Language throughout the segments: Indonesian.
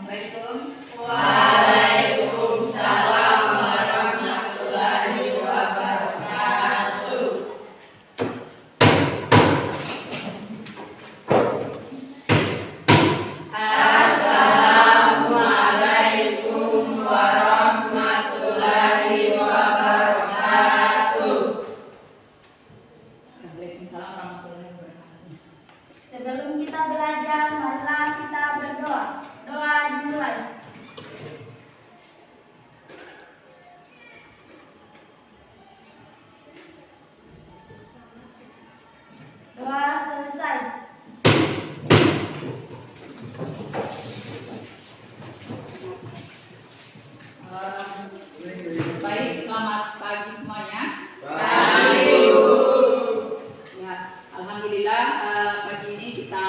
Waalaikumsalam warahmatullahi wabarakatuh. Assalamualaikum warahmatullahi wabarakatuh. Waalaikumsalam warahmatullahi wabarakatuh. Sebelum kita belajar, marilah kita berdoa. Doa dimulai. Doa selesai. Baik, selamat pagi semuanya. Pagi, Bu. Ya, alhamdulillah pagi ini kita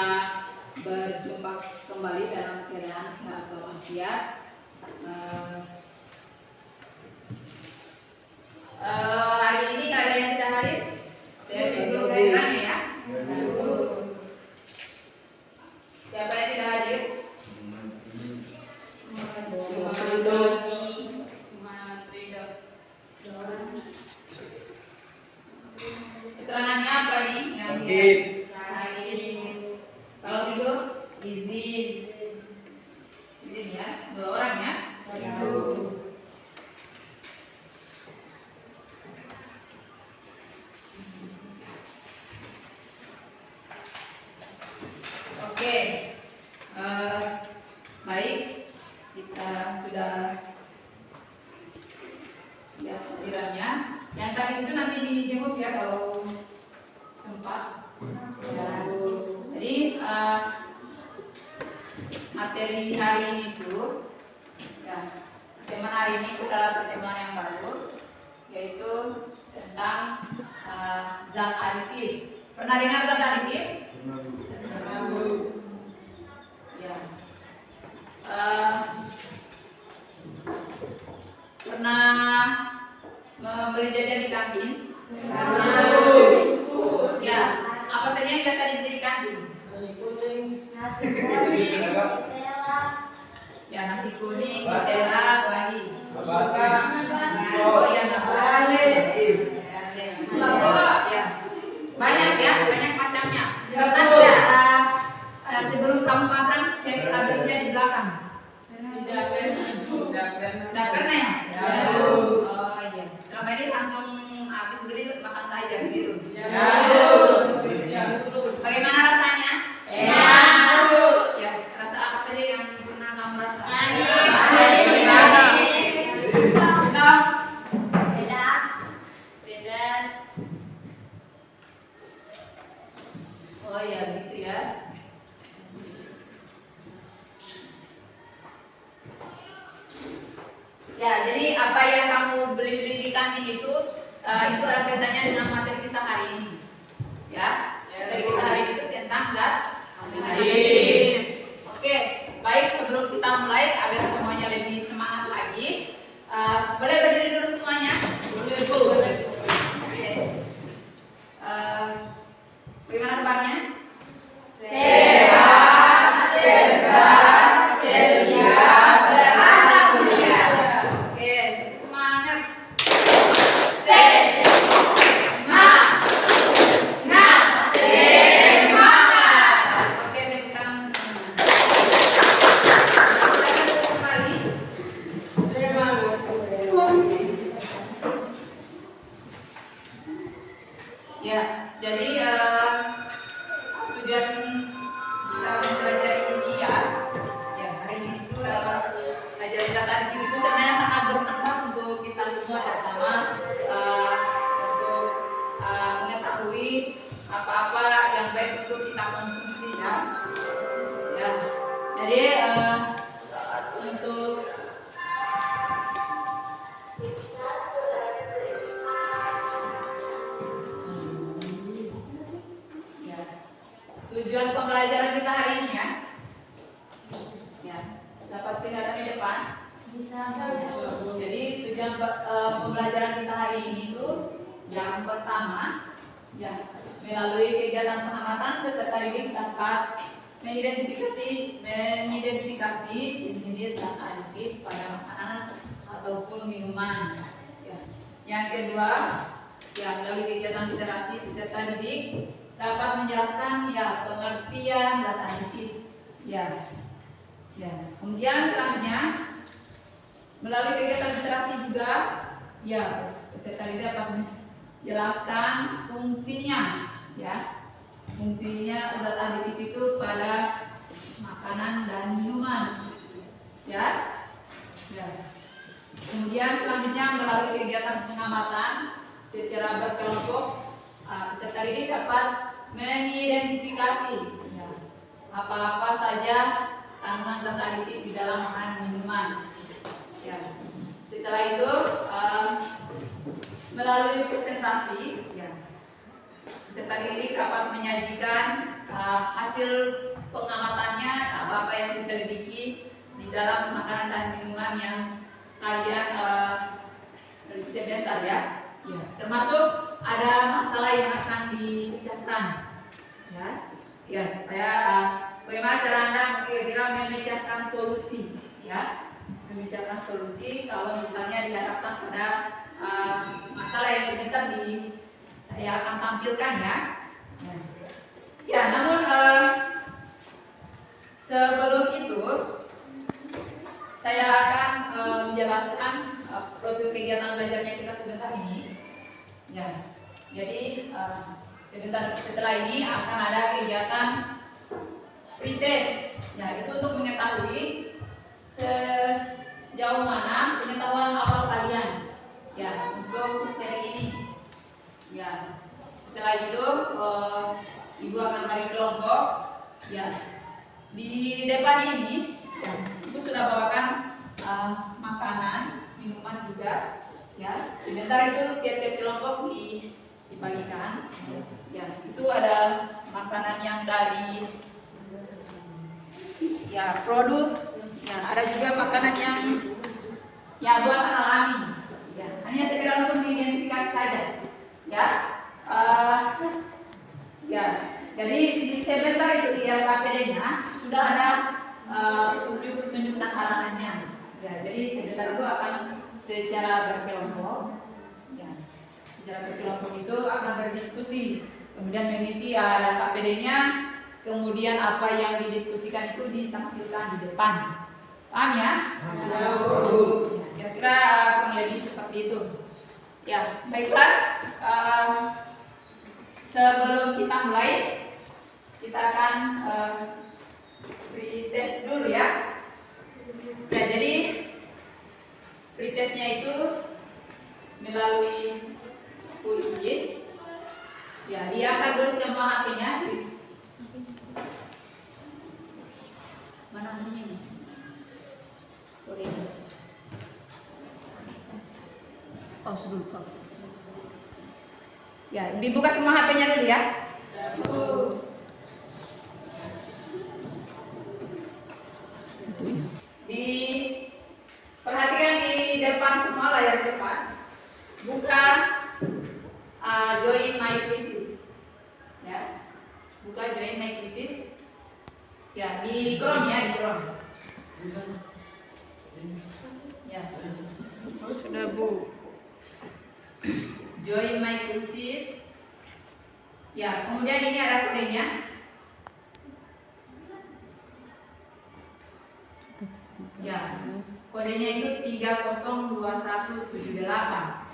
berjumpa kembali dalam keadaan sehat walafiat. Hari ini nggak ada yang tidak hadir. Saya cek dulu kehadirannya ya. Siapa yang tidak hadir? Keterangannya apa ini? Sakit. Kalau itu izin ya, 2 orang ya. Oke, baik, kita sudah lihat hadirannya. Yang sakit itu nanti dijenguk ya kalau sempat. Jadi materi hari ini itu, ya, tema hari ini itu adalah pertemuan yang baru, yaitu tentang zat aditif. Pernah dengar zat aditif? Ya. Pernah membeli jajan di kantin? Ya. Apa saja yang biasa dibeli di kantin? Nasi kuning, Nutella, Ya, nasi kuning, Nutella, lagi. Apakah? Oh ya, ya. Banyak ya, banyak macamnya. Pernah tidak sebelum kamu makan cek tabelnya di belakang? Tidak pernah ya? Oh iya. Selama ini langsung habis beli makan saja begitu. Bagaimana rasanya? Ya, rasa apa saja yang pernah kamu rasakan? Pedas. Oh ya, gitu ya. Ya, jadi apa yang kamu beli-beli di kantin itu ada kaitannya dengan materi kita hari ini. Ya, materi kita hari ini itu tentang zat aditif. Oke, baik, sebelum kita mulai agar semuanya lebih semangat lagi, boleh berdiri dulu semuanya. Boleh, Bu. Oke. Bagaimana kabarnya? sehat, cerdas, ceria, beranak mulia. Oke, semangat. Oke, tepuk tangan semuanya. Kembali. Ya, jadi tujuan kita mempelajari ini ya hari ini itu ajaran zat aditif itu sebenarnya sangat bermanfaat untuk kita semua, terutama untuk mengetahui apa-apa yang baik untuk kita konsumsi ya. Jadi untuk tujuan pembelajaran kita hari ini ya, dapat tinggalkan di depan. Jadi tujuan pembelajaran kita hari ini itu yang pertama ya, melalui kegiatan pengamatan beserta reading dapat mengidentifikasi jenis zat aditif pada makanan ataupun minuman. Ya. Yang kedua, ya, melalui kegiatan literasi peserta didik dapat menjelaskan ya pengertian zat aditif. Ya. Ya. Kemudian selanjutnya melalui kegiatan literasi juga ya peserta didik dapat menjelaskan fungsinya, ya. Fungsinya zat aditif itu pada makanan dan minuman, ya. Ya. Kemudian selanjutnya melalui kegiatan pengamatan secara berkelompok, peserta didik dapat mengidentifikasi ya, apa-apa saja kandungan zat aditif di dalam makanan minuman. Ya. Setelah itu melalui presentasi, ya, peserta didik dapat menyajikan hasil pengamatannya, apa-apa yang diselidiki di dalam makanan dan minuman yang kalian sebentar ya. Ya, termasuk ada masalah yang akan dipecahkan, ya, ya supaya bagaimana cara Anda kira-kira memecahkan solusi, ya, memecahkan solusi kalau misalnya dihadapkan pada masalah yang sebentar saya akan tampilkan ya. Ya, namun sebelum itu saya akan menjelaskan proses kegiatan belajarnya kita sebentar ini. Ya, jadi setelah ini akan ada kegiatan pretest. Ya, itu untuk mengetahui sejauh mana pengetahuan awal kalian. Ya, untuk materi ini. Ya, setelah itu ibu akan bagi kelompok. Ya, di depan ini ya, ibu sudah bawakan makanan, minuman juga. Ya, sebentar itu tiap-tiap kelompok dibagikan. Ya, itu ada makanan yang dari ya produk. Ya, ada juga makanan yang ya buatan alami. Ya, hanya sekedar untuk mengidentifikasi saja. Ya, ya. Jadi di sebentar itu di LKPD-nya sudah ada petunjuk dan arahannya. Ya, jadi sebentar itu akan secara berkelompok. Ya, secara berkelompok itu akan berdiskusi, kemudian mengisi LKPD-nya, kemudian apa yang didiskusikan itu ditampilkan di depan. Paham ya? Ya, kira-kira kurang lebih seperti itu. Ya, baiklah. Sebelum kita mulai, kita akan pretest dulu ya. Ya, jadi pretestnya itu melalui kuis. Ya, diangkat dulu semua HP-nya. Mana ini? Pause dulu, pause. Ya, dibuka semua HP-nya dulu ya. Perhatikan di depan semua, layar depan. Buka join my quizzes. Ya. Buka join my quizzes. Ya, di Chrome ya, di Chrome. Ya. Oh, sudah Bu. Join my quizzes. Ya, kemudian ini ada kodenya. Ya, kodenya itu 302178.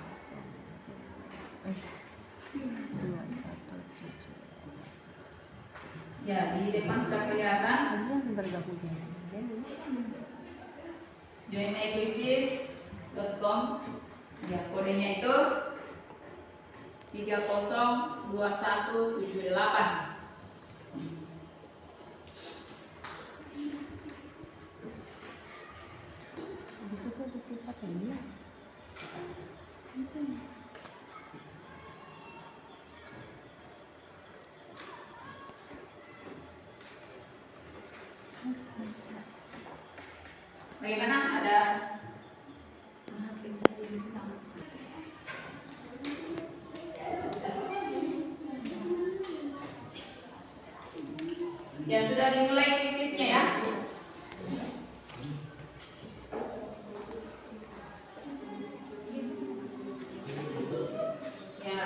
Ya, di depan sudah kelihatan. joinmyquizzes.com. Ya, kodenya itu 302178. Bagaimana ada ya sudah dimulai kuisisnya ya. Ya.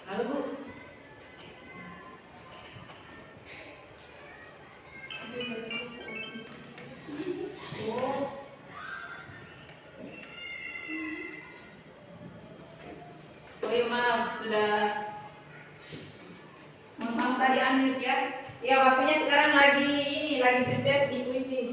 Halo Bu. Oh iya maaf sudah. Mohon maaf tadi unmute ya. Ya waktunya sekarang lagi pretest di kuisis.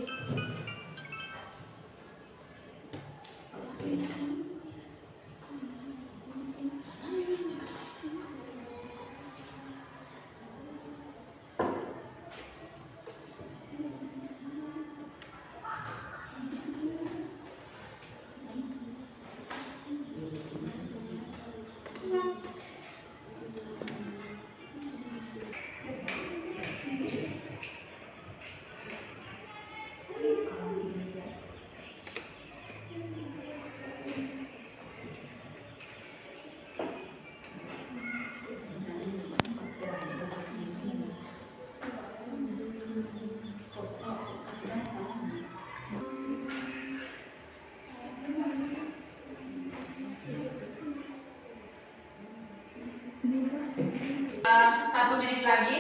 Satu menit lagi.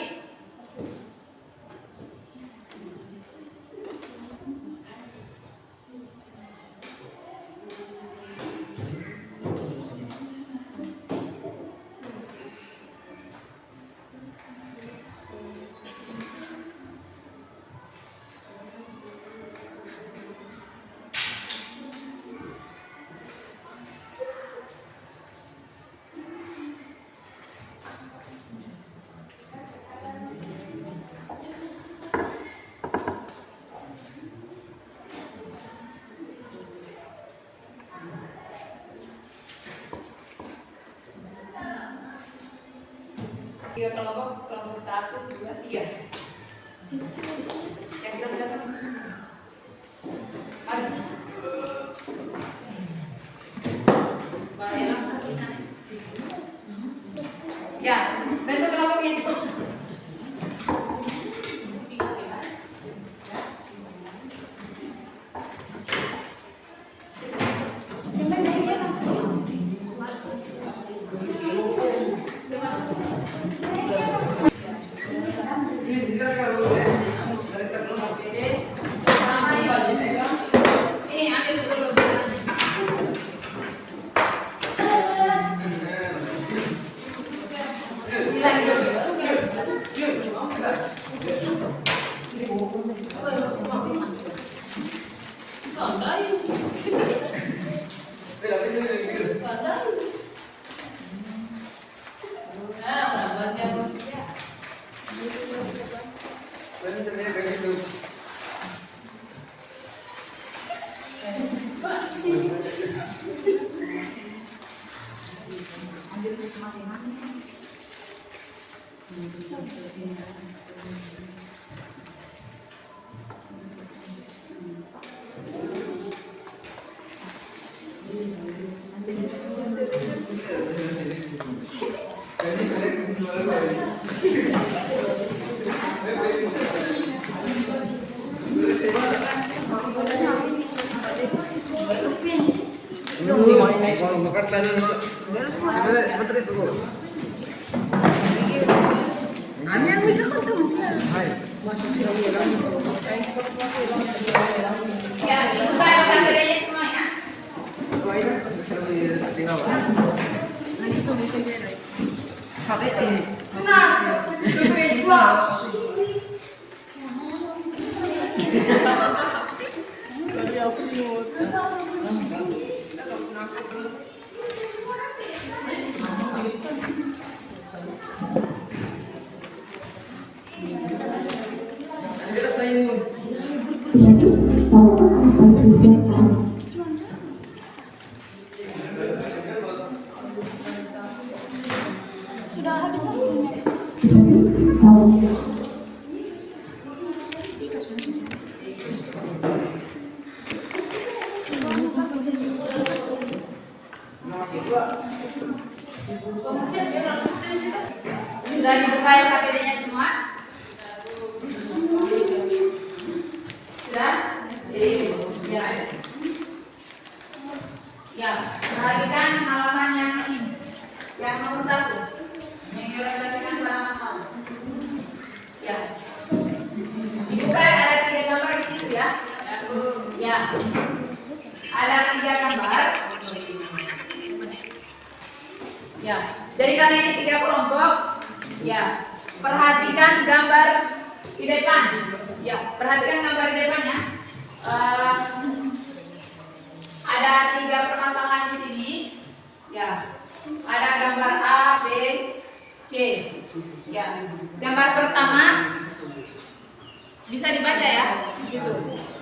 Tiga kelompok, kelompok 1, 2, 3. Yang kita berapa di sini? Ada. Bayar satu di sana. Ya, bentuk kelompoknya cepat. Ini ambil dulu. Sebentar itu. Ya, dibuka kameranya semuanya. Sudah habis waktunya. Sudah dibuka ya KPD-nya semua? Sudah? Ya. Ya, perhatikan halaman yang nomor 1 yang diorientasikan pada masalah. Ya. Dibuka ada 3 gambar di situ ya. Ya. Ada 3 gambar. Ya. Jadi karena ini 3 kelompok, ya. Perhatikan gambar di depan. Ya, perhatikan gambar di depan ya. Ada 3 permasalahan di sini. Ya. Ada gambar A, B, C. Ya. Gambar pertama bisa dibaca ya di situ.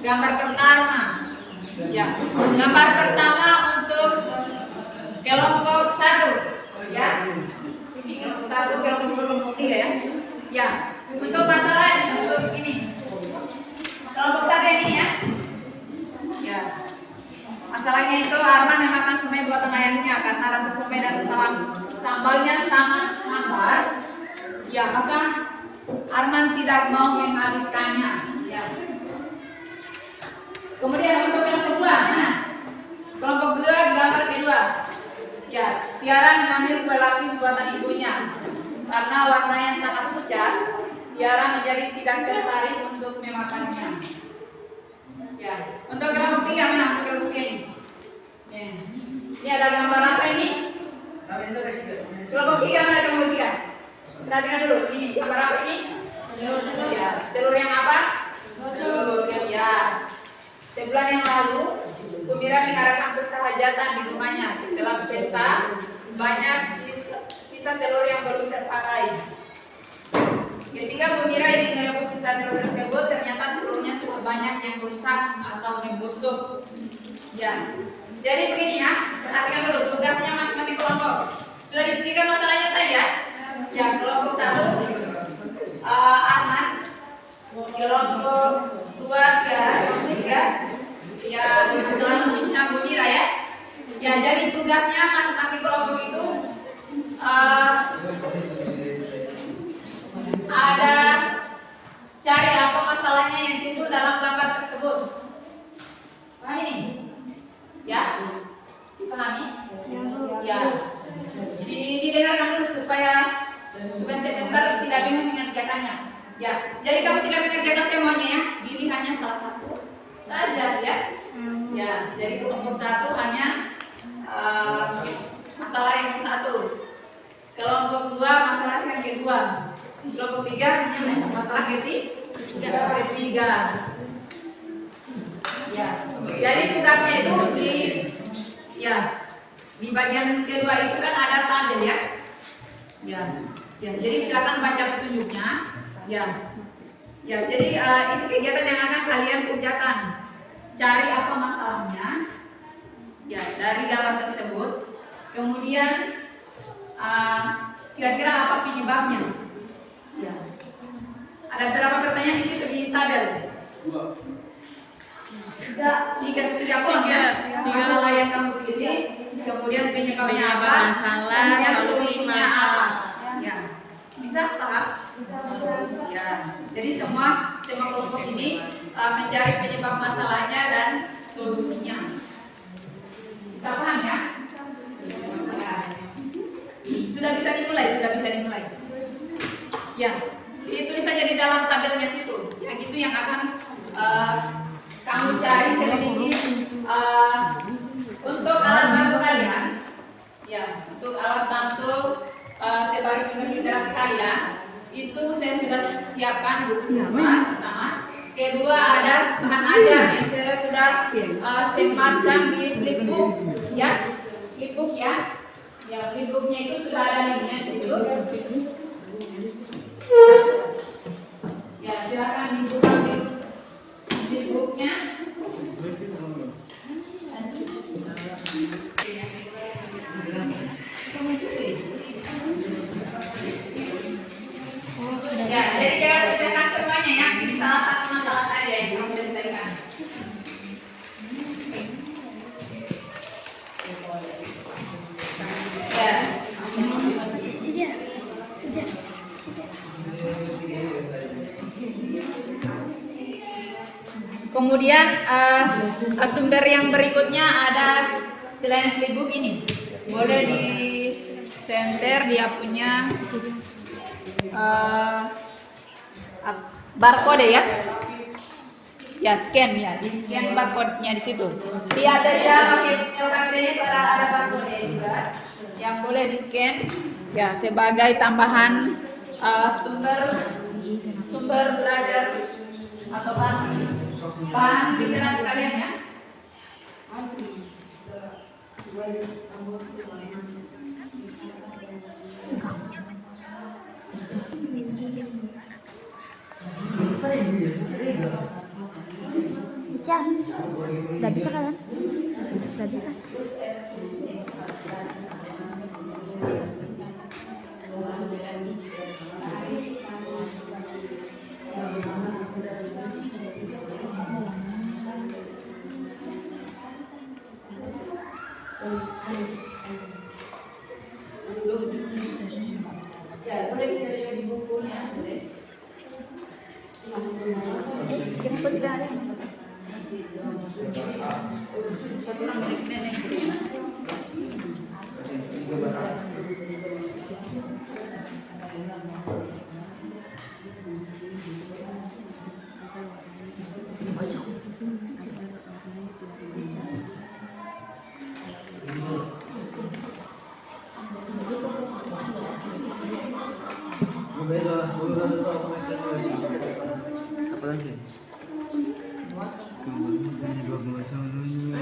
Gambar pertama. Ya. Gambar pertama untuk kelompok 1. Ya. Ini kelompok 1, kelompok 3 ya. Ya. Untuk masalah untuk ini. Kelompok 1 yang ini ya. Ya. Masalahnya itu Arman memakan somai buatan ayahnya karena rasa somai dan sambalnya sangat sambar. Ya, maka Arman tidak mau menghabiskannya. Ya. Kemudian untuk kelompok 2, mana? Kelompok 2 gambar kedua. Ya, Tiara mengambil kue lapis buatan ibunya. Karena warnanya sangat pucat, Tiara menjadi tidak tertarik untuk memakannya. Ya, untuk kelompok 3 mana? Untuk kelompok 3 ini. Ya. Ini ada gambar apa ini? Kelompok 3 mana kelompok 3? Perhatikan dulu, ini gambar apa ini? Ya, telur yang apa? Telur ya. Sebulan yang lalu, Gembira mengadakan pesta hajatan di rumahnya. Setelah pesta, banyak sisa telur yang belum terpakai. Ketika Gembira ingin merebus sisa telur tersebut, ternyata telurnya sudah banyak yang rusak atau membusuk. Ya, jadi begini ya, perhatikan dulu tugasnya masing-masing kelompok. Sudah dipikirkan masalahnya tadi ya? Ya, kelompok 1 kelompok 2 ya, 3 ya, masalah menyambung nilai ya. Ya, jadi tugasnya masing-masing kelompok itu ada cari apa masalahnya yang timbul dalam gambar tersebut. Paham ini? Ya? Dipahami? Ya. Didengarkan dulu supaya sebentar tidak bingung mengerjakannya. Ya, jadi kamu tidak mengerjakan semuanya ya, pilih hanya salah satu saja ya. Ya, jadi kelompok 1 hanya masalah yang satu. Kelompok 2 masalah yang kedua. Kelompok 3 hanya masalah ketiga. Ya, jadi tugasnya itu di bagian kedua itu kan ada tabel ya. Ya, jadi silakan baca petunjuknya. Ya, jadi itu kegiatan yang akan kalian kerjakan. Cari apa masalahnya, ya dari gambar tersebut. Kemudian kira-kira apa penyebabnya. Ya, ada berapa pertanyaan di situ di tabel? 3 kolom ya. Masalah yang kamu pilih, kemudian penyebabnya apa, kemudian solusinya apa. Ya, bisa paham? Ya, jadi semua kelompok ini mencari penyebab masalahnya dan solusinya. Bisa paham ya? Sudah bisa dimulai. Ya, ditulis saja di dalam tabelnya situ. Yang itu yang akan kamu cari selidiki untuk alat bantu kalian. Ya, untuk alat bantu sebagai sumber literasi kalian itu saya sudah siapkan buku siswa pertama. Kedua ada bahan ajar yang saya sudah sematkan di flipbook ya. Flipbook ya. Ya, flipbooknya itu sudah ada linknya di situ. Ya, silakan dibuka flipbooknya. Ya, jadi jangan kerjakan semuanya ya. Ini salah satu masalah saja yang harus diselesaikan. Ya. Kemudian sumber yang berikutnya ada selain flipbook ini. Boleh di center dia punya barcode ya. Ya, scan ya, di scan barcode-nya di situ. Di ada LKPD-nya ada barcode juga yang boleh di scan ya sebagai tambahan sumber belajar atau bahan literasi kalian ya. Sudah bisa kan? Sudah bisa. Ya, boleh dicari di bukunya, boleh. Kenapa tidak ada? Satu orang milik nenek. Apa lagi? Penyebab masalahnya.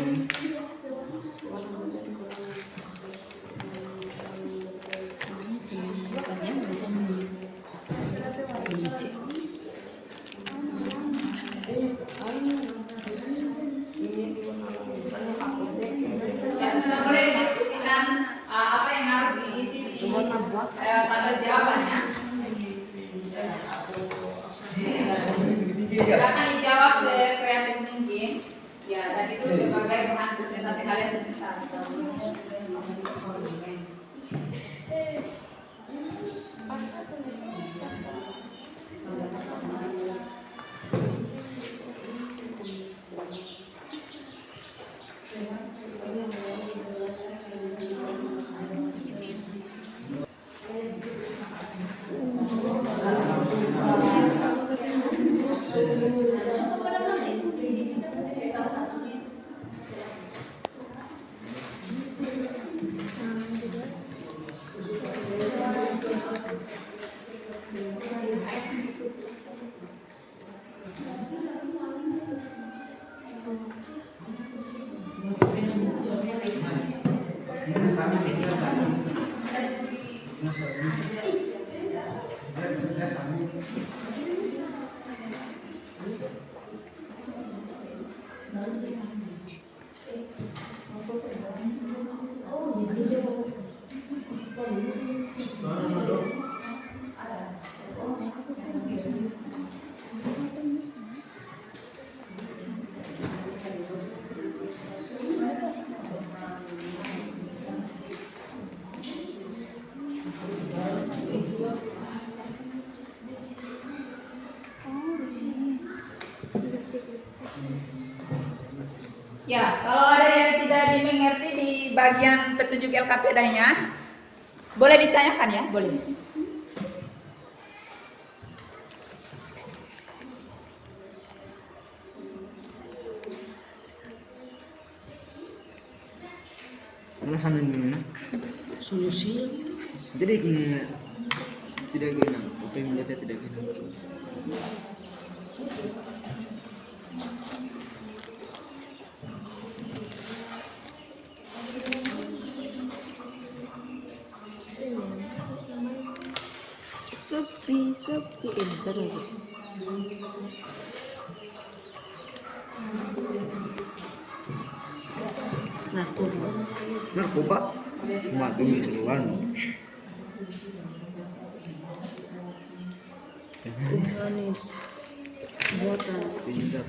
Ya, sudah boleh didiskusikan apa yang harus diisi di tabel jawabannya. Silakan dijawab sekreatif mungkin. Ya, dan itu sebagai bahan presentasi kalian sebentar. Ya, kalau ada yang tidak dimengerti di bagian petunjuk LKPD-nya, boleh ditanyakan ya, boleh. Alasan gimana? Solusi Jadi kena tidak kena, apa yang mereka tidak kena. sepi seru. Narkoba? Mati seruan. Manis buatan Pindah.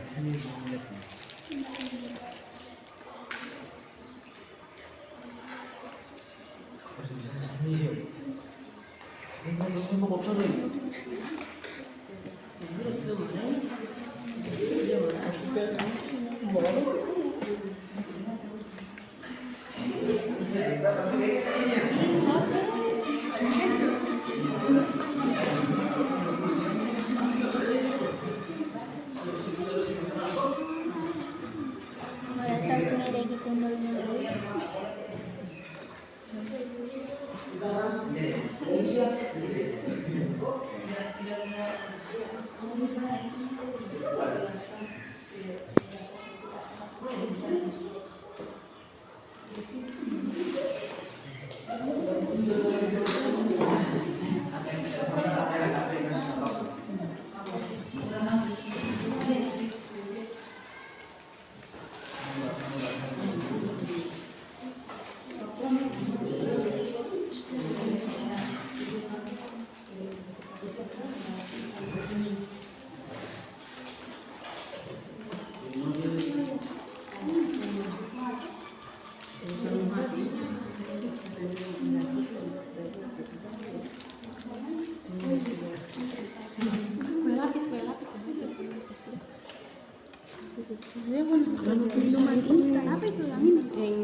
Minuman instan apa itu yang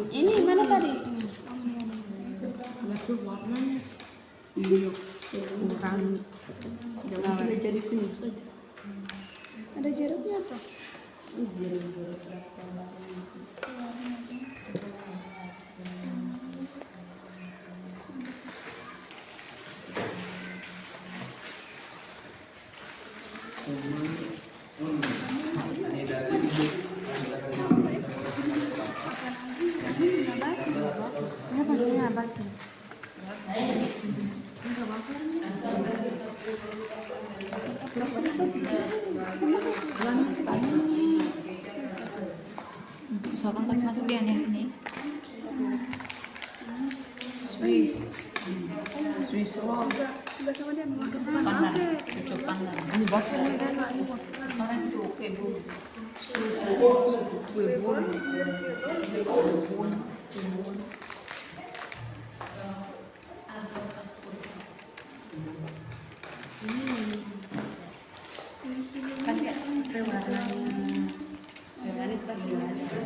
ini mana tadi? itu warnanya hijau kurang tidak jadi kuning saja. Ada jeruknya apa? Misalkan pas masuk dia yang ini. Swiss. Oh, Udah sama dia mau ke sana. Pandang, Oke. cocok pandang. Ini bakal kan Pak. Sekarang itu oke bu. Kue bon. Kan kayak warna manis kan gimana juga.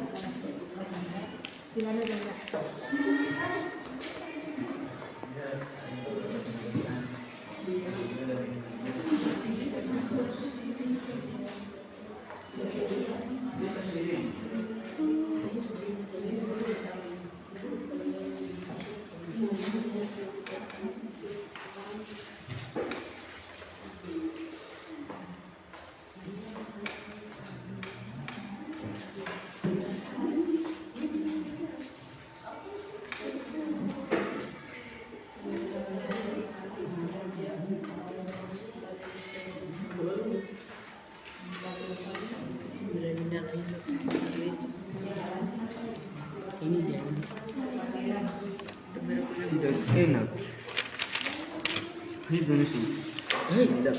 Ini dia. Tidak enak. Ini belum sih. Tidak.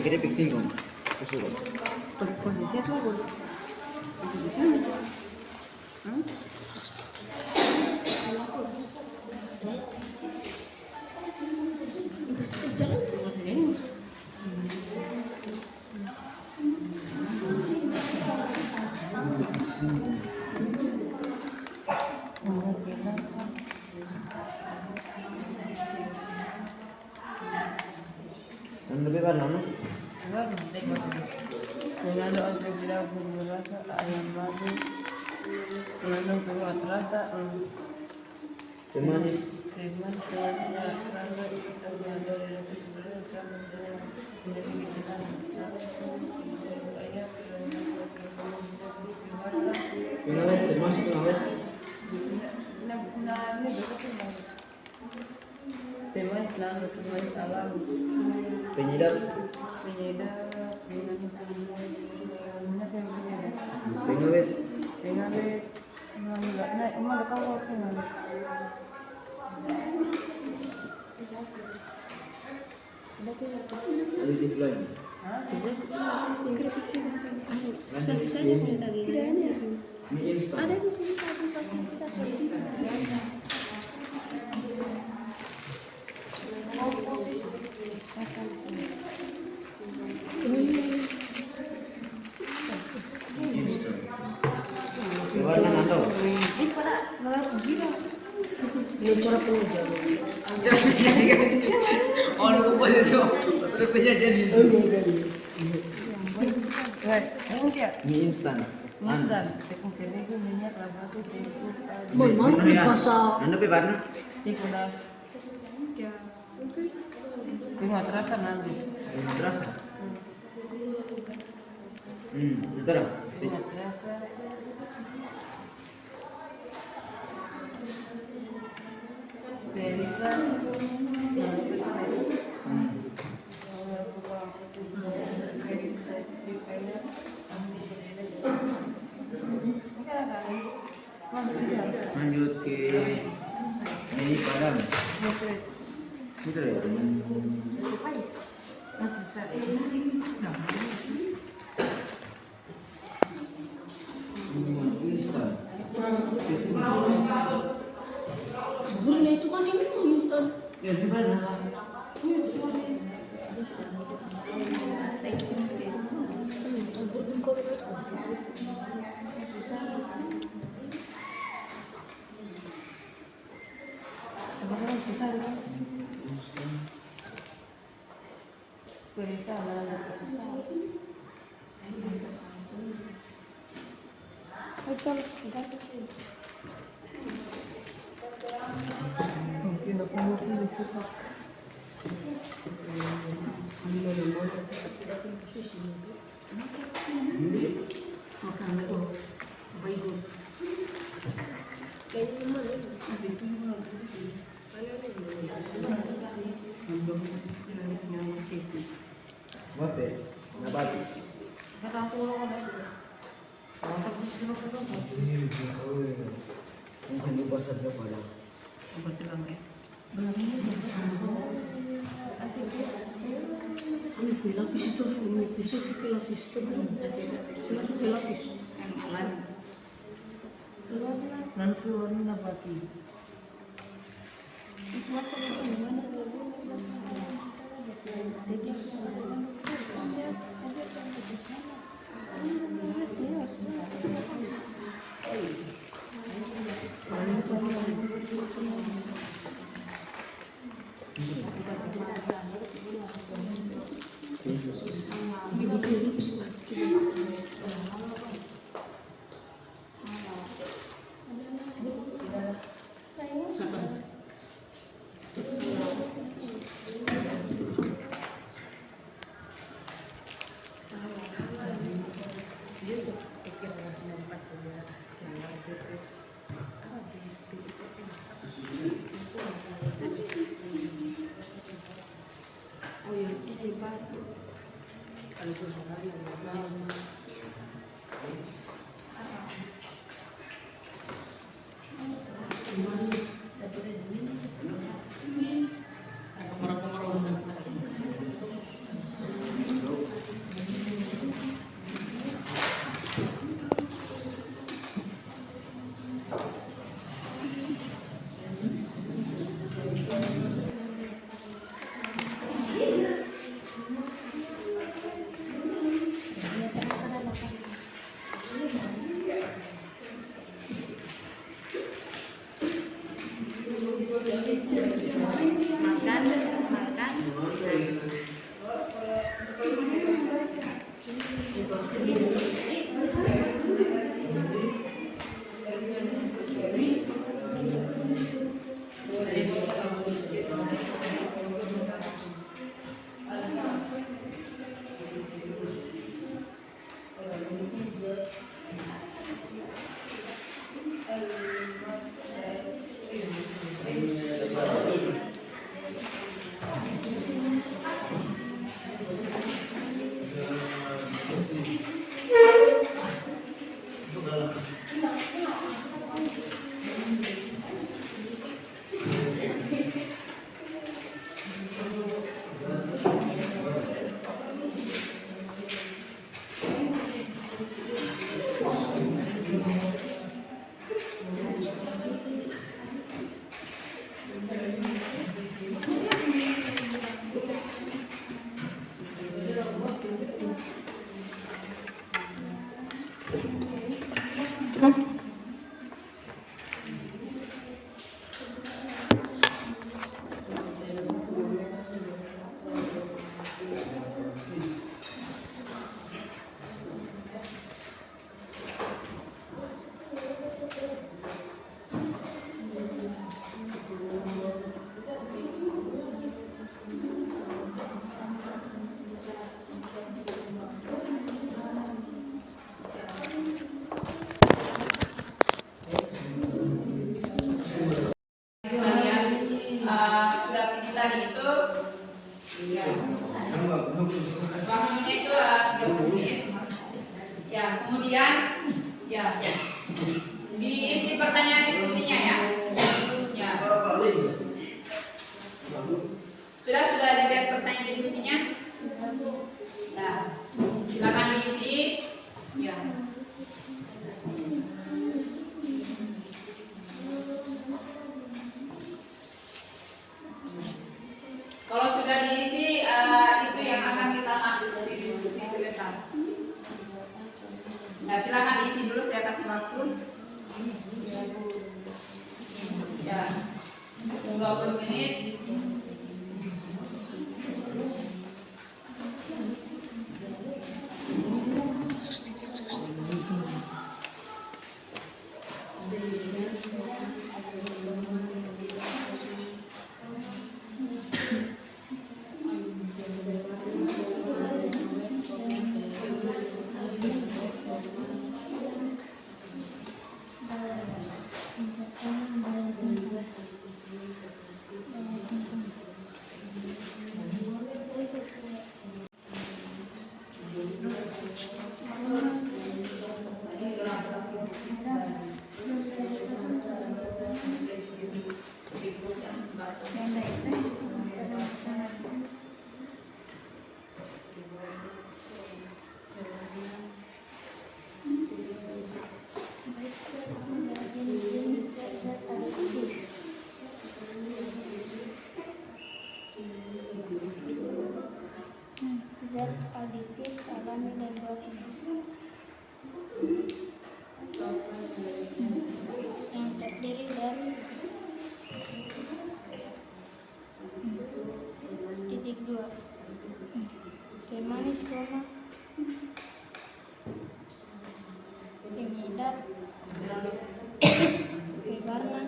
Kita fixing dong. Posisinya suruh. Di sini. Lebih mana? Dengan doa tidak berasa ayam madu, dengan doa terasa Manis. Firman Tuhan rasa kita dari Pengawet termasuk pengawet. Firman selalu firman salam Penyedap. penyedap Pengawet. Pengawet. Nah, emang ada kau pengawet. Adiktif lagi. Sisa-sisanya tidak ada. Mie instan. Ada di sini tadi sosis kita tulis. Mie instan. Warna atau? Oh, lu punya tuh. Terus punya jadi. Mie instan. Instan. Tepung terigu, minyak, laba tu, tepung tadi. Mana ya? Anu pe warna? Iku dah. Tengok terasa nanti. Terasa. Itu dah. Tengok terasa. Perisa. Lanjut ke ini padam. Itu ya. Instan. Gulanya itu kan ini instan. Ya di mana? Perisa lah, mungkin aku mungkin itu tak. Wape. Nabati. Kata aku orang ada. Orang tak bisa nak Ini lupa saja pada. apa silang ya? Ini pelapis itu semua bisa pelapis itu belum. Sudah pelapis. Nanti warna bati. Oh ya, ini batu. Kalian sudah pilih tadi itu waktunya itu 30 menit. Ya, kemudian ya diisi pertanyaan diskusinya ya. Ya. Sudah dilihat pertanyaan diskusinya? Nah, silakan diisi. Ya. Kalau sudah diisi, itu yang akan kita ambil dari diskusi sebentar. Nah, silakan diisi dulu, saya kasih waktu. Ya, 20 menit. Zat aditif alami dan buatan yang terdiri dari titik 2 manis koma penyedap pewarna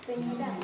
penyedap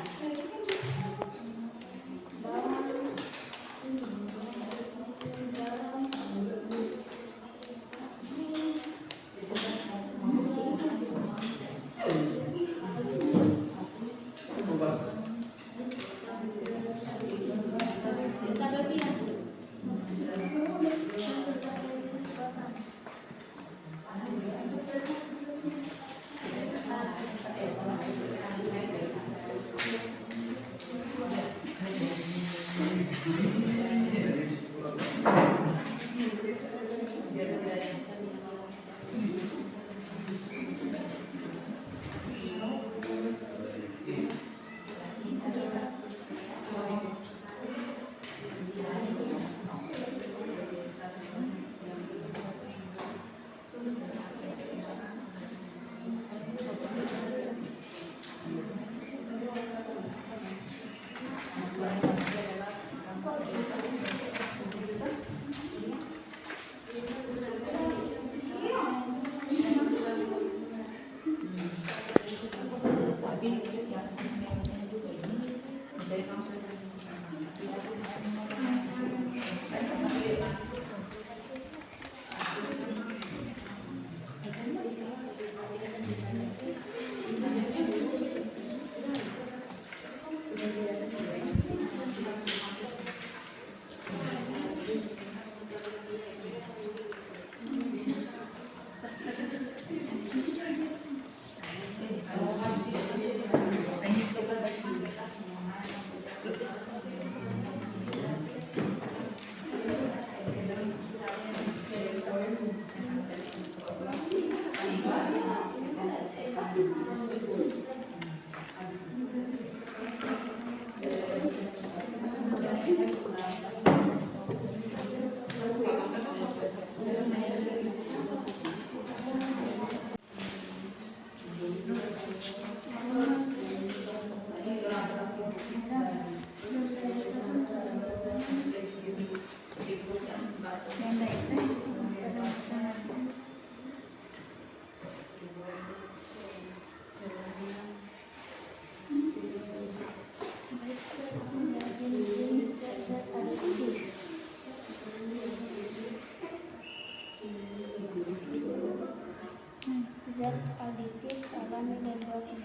Zat aditif alami dan batin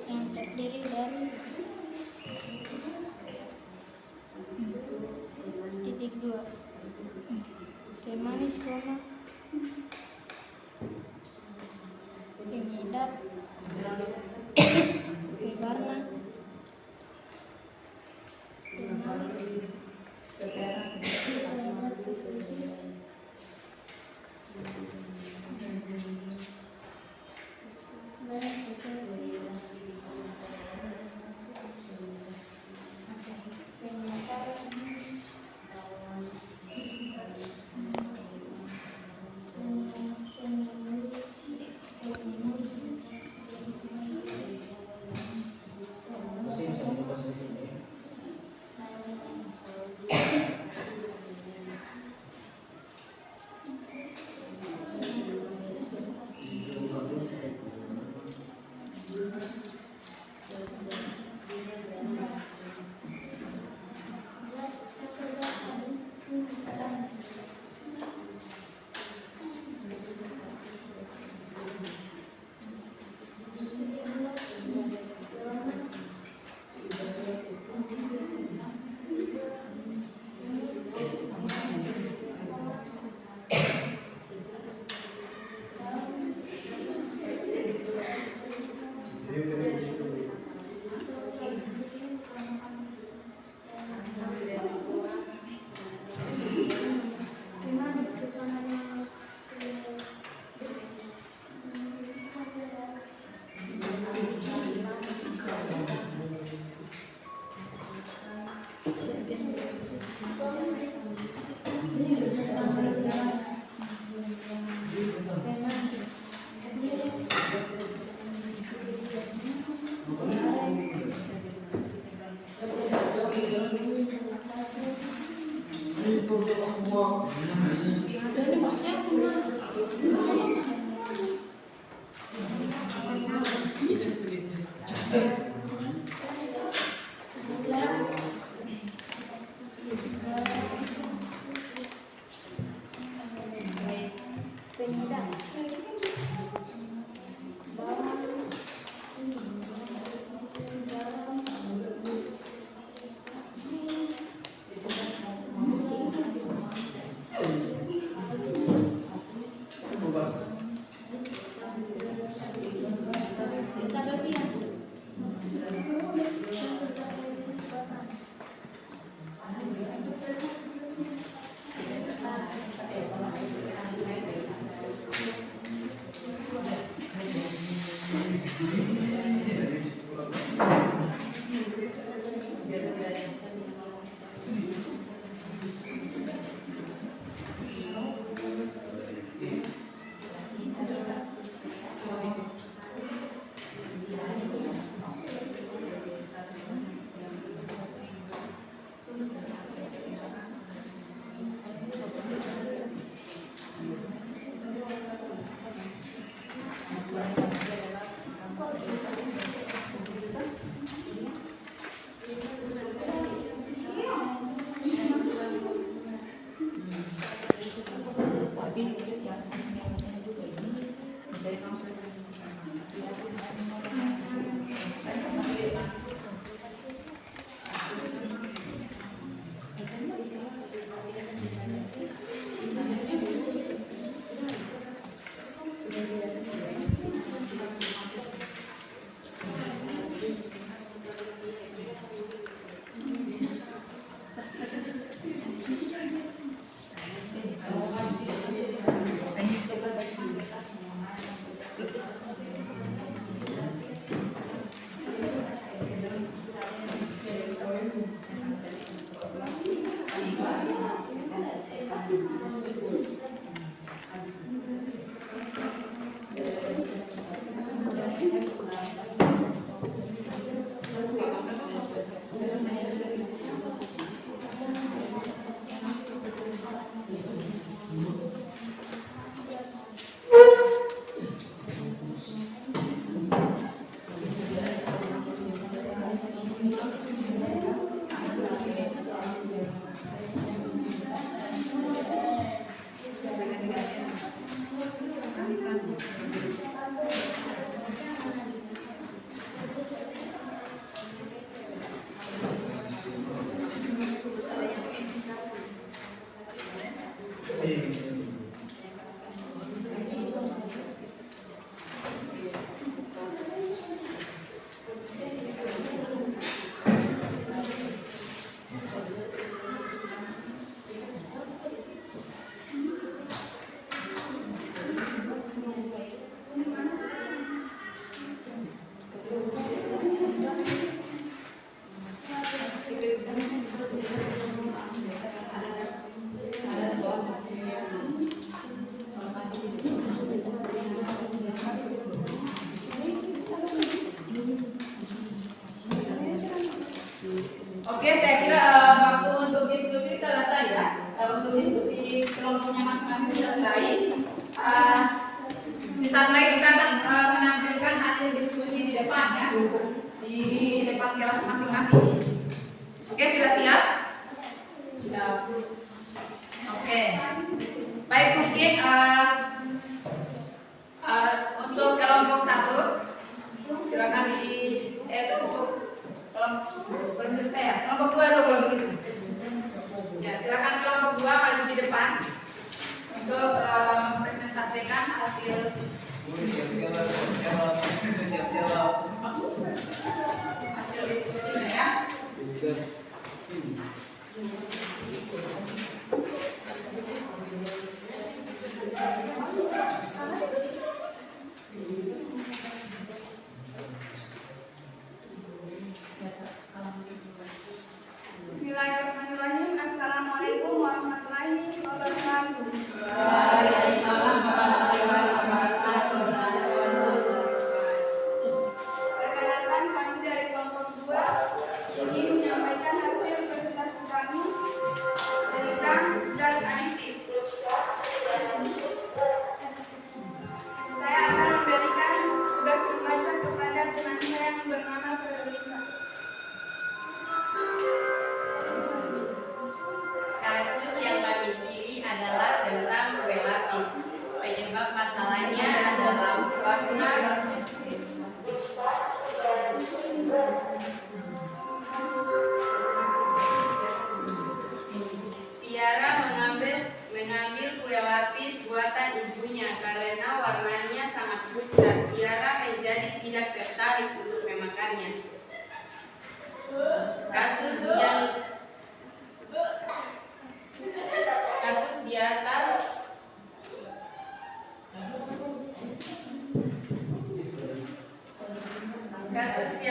yang terdiri dari titik dua teh manis warna penyedap berwarna penyedap bawang garam Oke, saya kira waktu untuk diskusi selesai ya. Untuk diskusi kelompoknya masing-masing selesai. Sesaat lagi kita akan menampilkan hasil diskusi di depan ya, di depan kelas masing-masing. Oke, sudah siap? Sudah. Oke. Baik, mungkin untuk kelompok 1 silakan untuk belum selesai ya. Kelompok 2 atau belum begitu? Ya, silakan kelompok 2 maju di depan untuk mempresentasikan hasil diskusinya ya. Bismillahirrahmanirrahim. Assalamualaikum warahmatullahi wabarakatuh. Waalaikumsalam warahmatullahi wabarakatuh. Perkenalkan, kami dari kelompok 2 ingin menyampaikan hasil presentasi kami tentang zat aditif. Saya akan memberikan tugas membaca kepada teman saya yang bernama Ferlisa. Kasus yang kami pilih adalah tentang kue lapis. Penyebab masalahnya adalah warna. Tiara mengambil kue lapis buatan ibunya karena warnanya sangat pucat. Tiara menjadi tidak tertarik untuk memakannya. Kasus di atas Kasus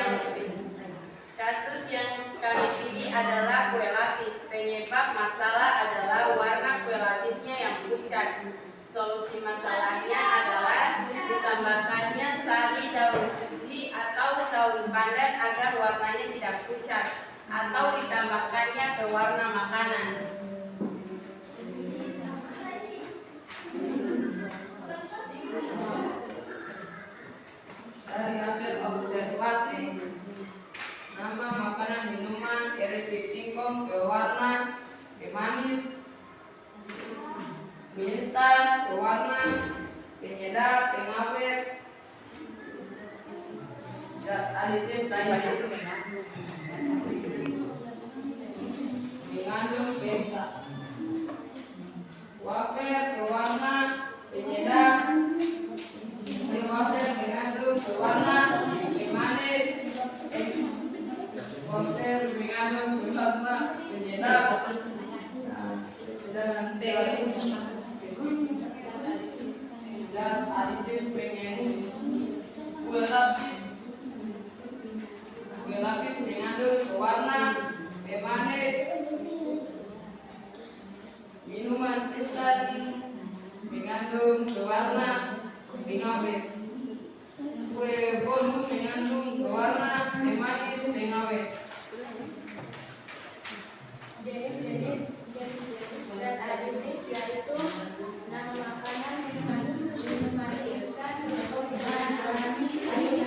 yang kami pilih adalah kue lapis. Penyebab masalah adalah warna kue lapisnya yang pucat. Solusi masalahnya adalah ditambahkannya sari daun suci atau daun pandan agar warnanya tidak pucat, atau ditambahkannya pewarna makanan. Dari hasil observasi, nama makanan minuman keripik singkong berwarna manis, mie instan berwarna penyedap, pengawet, dan aditif lainnya mengandung perisa. Wafer berwarna penyedap, wafer mengandung berwarna manis, wafer mengandung berwarna penyedap, dan aditif pengawet. Kue lapis mengandung berwarna manis, minuman instan mengandung berwarna pengawet. Kue bolu mengandung berwarna manis pengawet. Jenis dan aditif yaitu nama makanan, minuman instan, bahan alami, air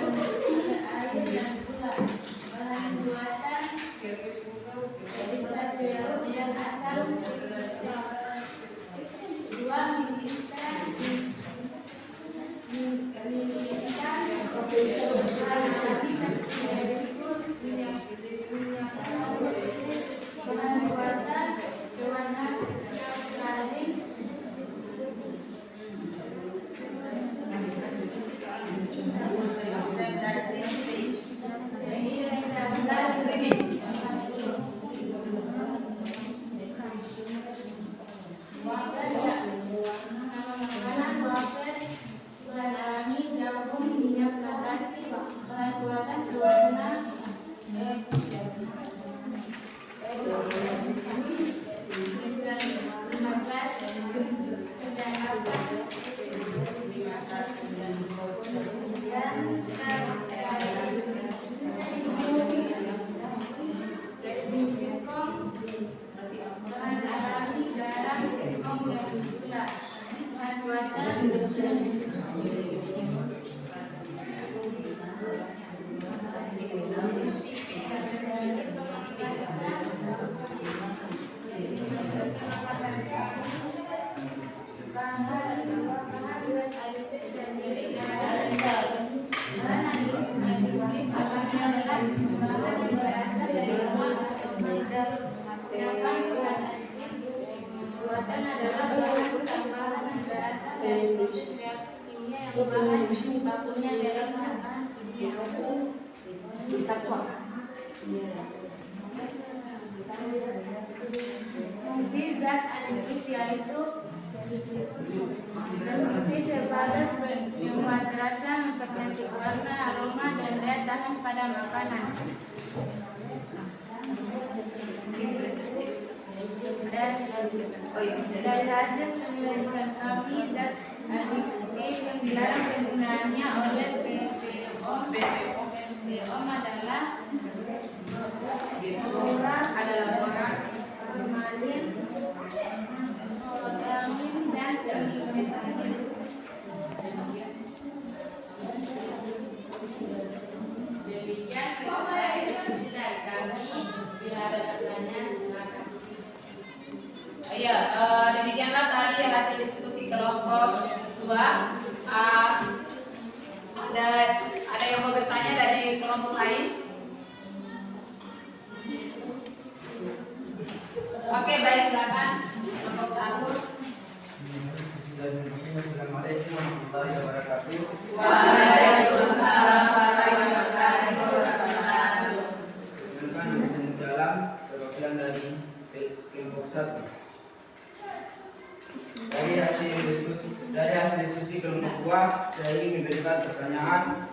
dan gula. Bahan buatan yang asal 2 mie instan, bahan buatan pewarna sari, wafer ya, nama makanan wafer, bahan alami, jagung, minyak nabati, bahan buatan pewarna bahan alami, garam, singkong, dan gula. Bahan buatan bahan buat aditif dan milik bahan aditif adalah bahan yang berasal dari lemak atau maida, sedangkan bahan aditif buatan adalah bahan tambahan yang berasal dari proses reaksi kimia yang bahan bakunya dalam bahan kimia. Fungsi zat aditif yaitu berfungsi sebagai pembuat rasa, mempercantik warna, aroma, dan daya tahan pada makanan. Dari hasil penyelidikan kami, zat aditif yang dilarang penggunaannya oleh BPOM adalah borax, formalin, kloramin, dan metilmetanil. Demikian diskusi dari kami. Bila ada pertanyaan, silakan. Ya, demikianlah tadi hasil diskusi kelompok 2. Ada yang mau bertanya dari kelompok lain? Oke, baik, silakan. Kelompok 1. Assalamualaikum warahmatullahi wabarakatuh. Waalaikumsalam warahmatullahi wabarakatuh. Perkenalkan, nama saya Mutia Alam, perwakilan dari kelompok 1. Dari hasil diskusi kelompok 2, saya ingin memberikan pertanyaan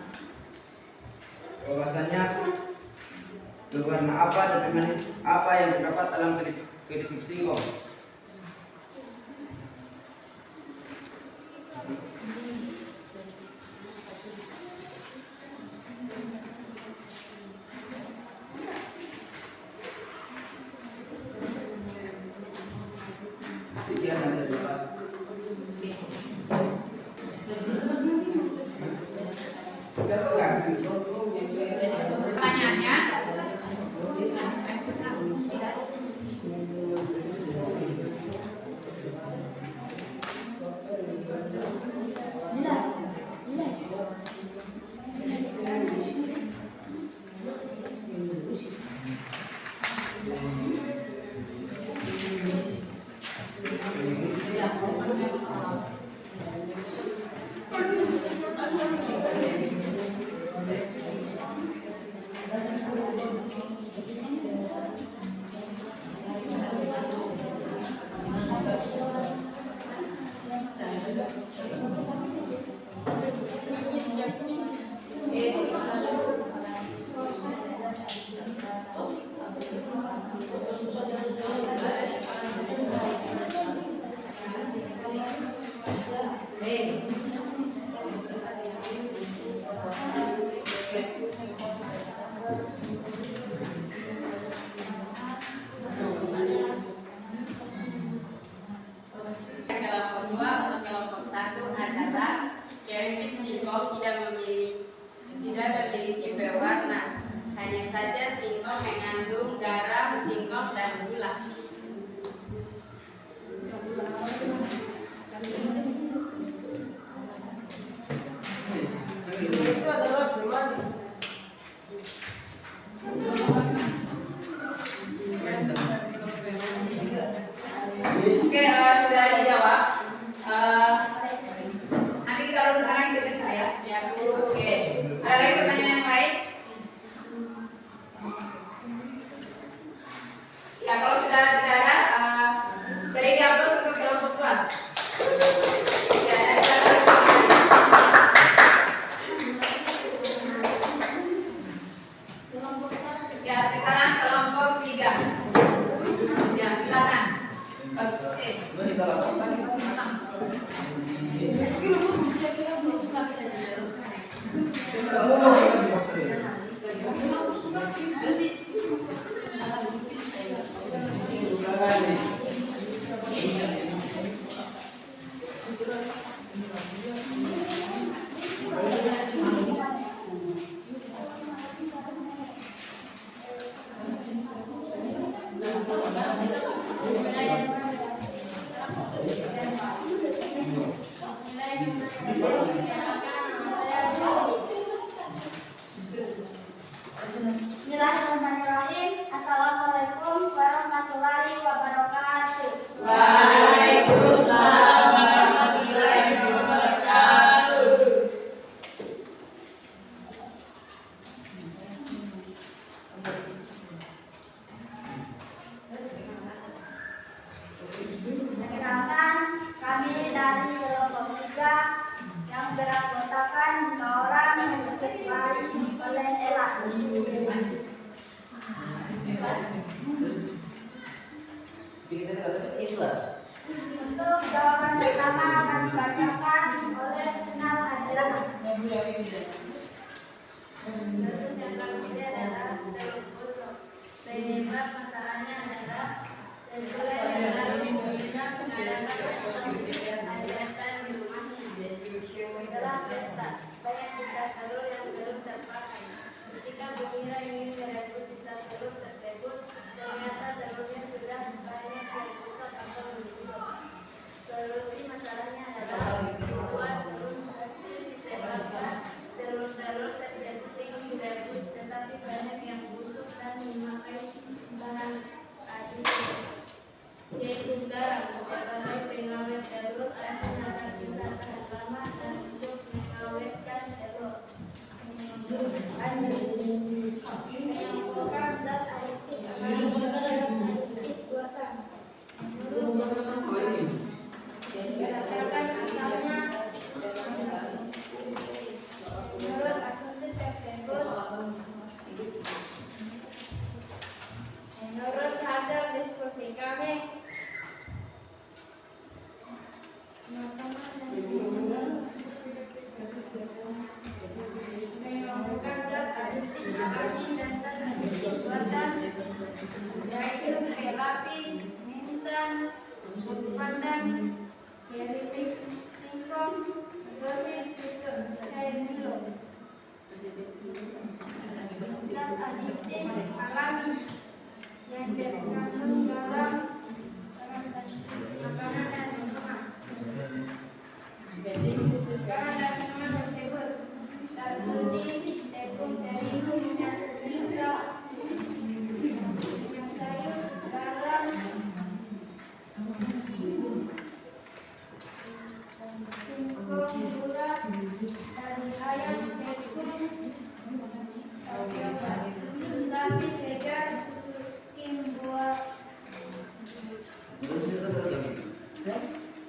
bahwasanya berwarna apa dan manis apa yang terdapat dalam keripik singkong. Sekian dan terima kasih. Pertanyaannya, Kelompok 2 untuk kelompok 1 adalah keripik singkong tidak memiliki pewarna. Hanya saja singkong mengandung garam, singkong, dan gula. Itu adalah bermanis. oke, sudah dijawab. Nanti kita lurus sekarang ikutin saya. Ya, Bu. Oke, ada lagi pertanyaan yang lain? Ya, kalau sudah tidak ada, beri diupload untuk kelompok 2. Ya, dan ya, sekarang kelompok 3. Ya, silakan. Bagi penonton. Bismillahirrahmanirrahim. Assalamualaikum warahmatullahi wabarakatuh. Waalaikumsalam warahmatullahi wabarakatuh. Perkenalkan, kami dari kelompok 3 yang beranggotakan 5 orang yang diketuai oleh Ella. Untuk jawaban pertama akan dibacakan oleh Nal Adriana. Kasus yang kami adalah teluk busuk. Penyebab masalahnya adalah sesuai dengan umumnya mengadakan hajatan di rumahnya. Setelah pesta, banyak sisa telur yang belum terpakai. Ketika Bumira ingin merebus sisa telur tersebut, ternyata telurnya sudah banyak yang rusak atau membusuk. Solusi masalahnya adalah membuat telur hasil disebabkan telur-telur tersebut ingin direbus, tetapi banyak yang busuk dan memakai bahan adisi, yaitu garam sebagai pengawet telur asin agar bisa tahan lama dan untuk mengawetkan telur. Menyampaikan zat aditif buatan. Berdasarkan asalnya, menurut asumsi tersebut, lapis, mie instan, soto padang, keripik singkong, sosis, susu cair Milo. Zat adiktif alami yang terkandung dalam makanan dan minuman. Makanan dan minuman tersebut tersuci, tepung terigu dan sisa, minyak sayur, garam, singkong, gula, daging ayam, tepung, sapi segar, susu skim buah,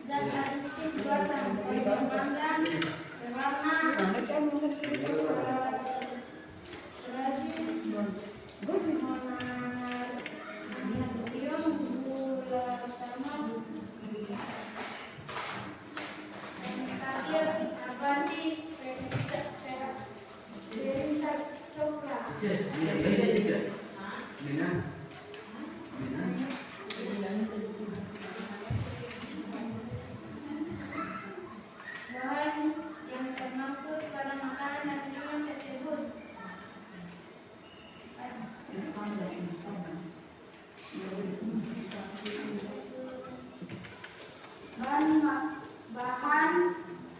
zat adiktif buatan pemanggang, pewarna, gula utama, stabil, nabati, perisai coklat. Bahan yang termaksud pada makanan dan minuman tersebut bahan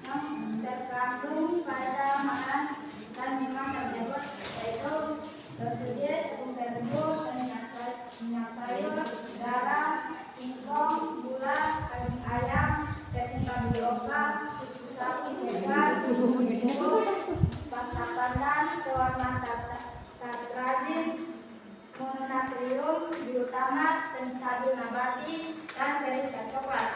yang terkandung pada makanan dan minuman tersebut yaitu tersedia tepung terigu, minyak sayur, garam, singkong, gula, daging ayam, tepung tapioka, susu sapi segar, susu pasta pandan, pewarna tartrazin, mononatrium, glutamat, dan stabil nabati, dan perisai coklat.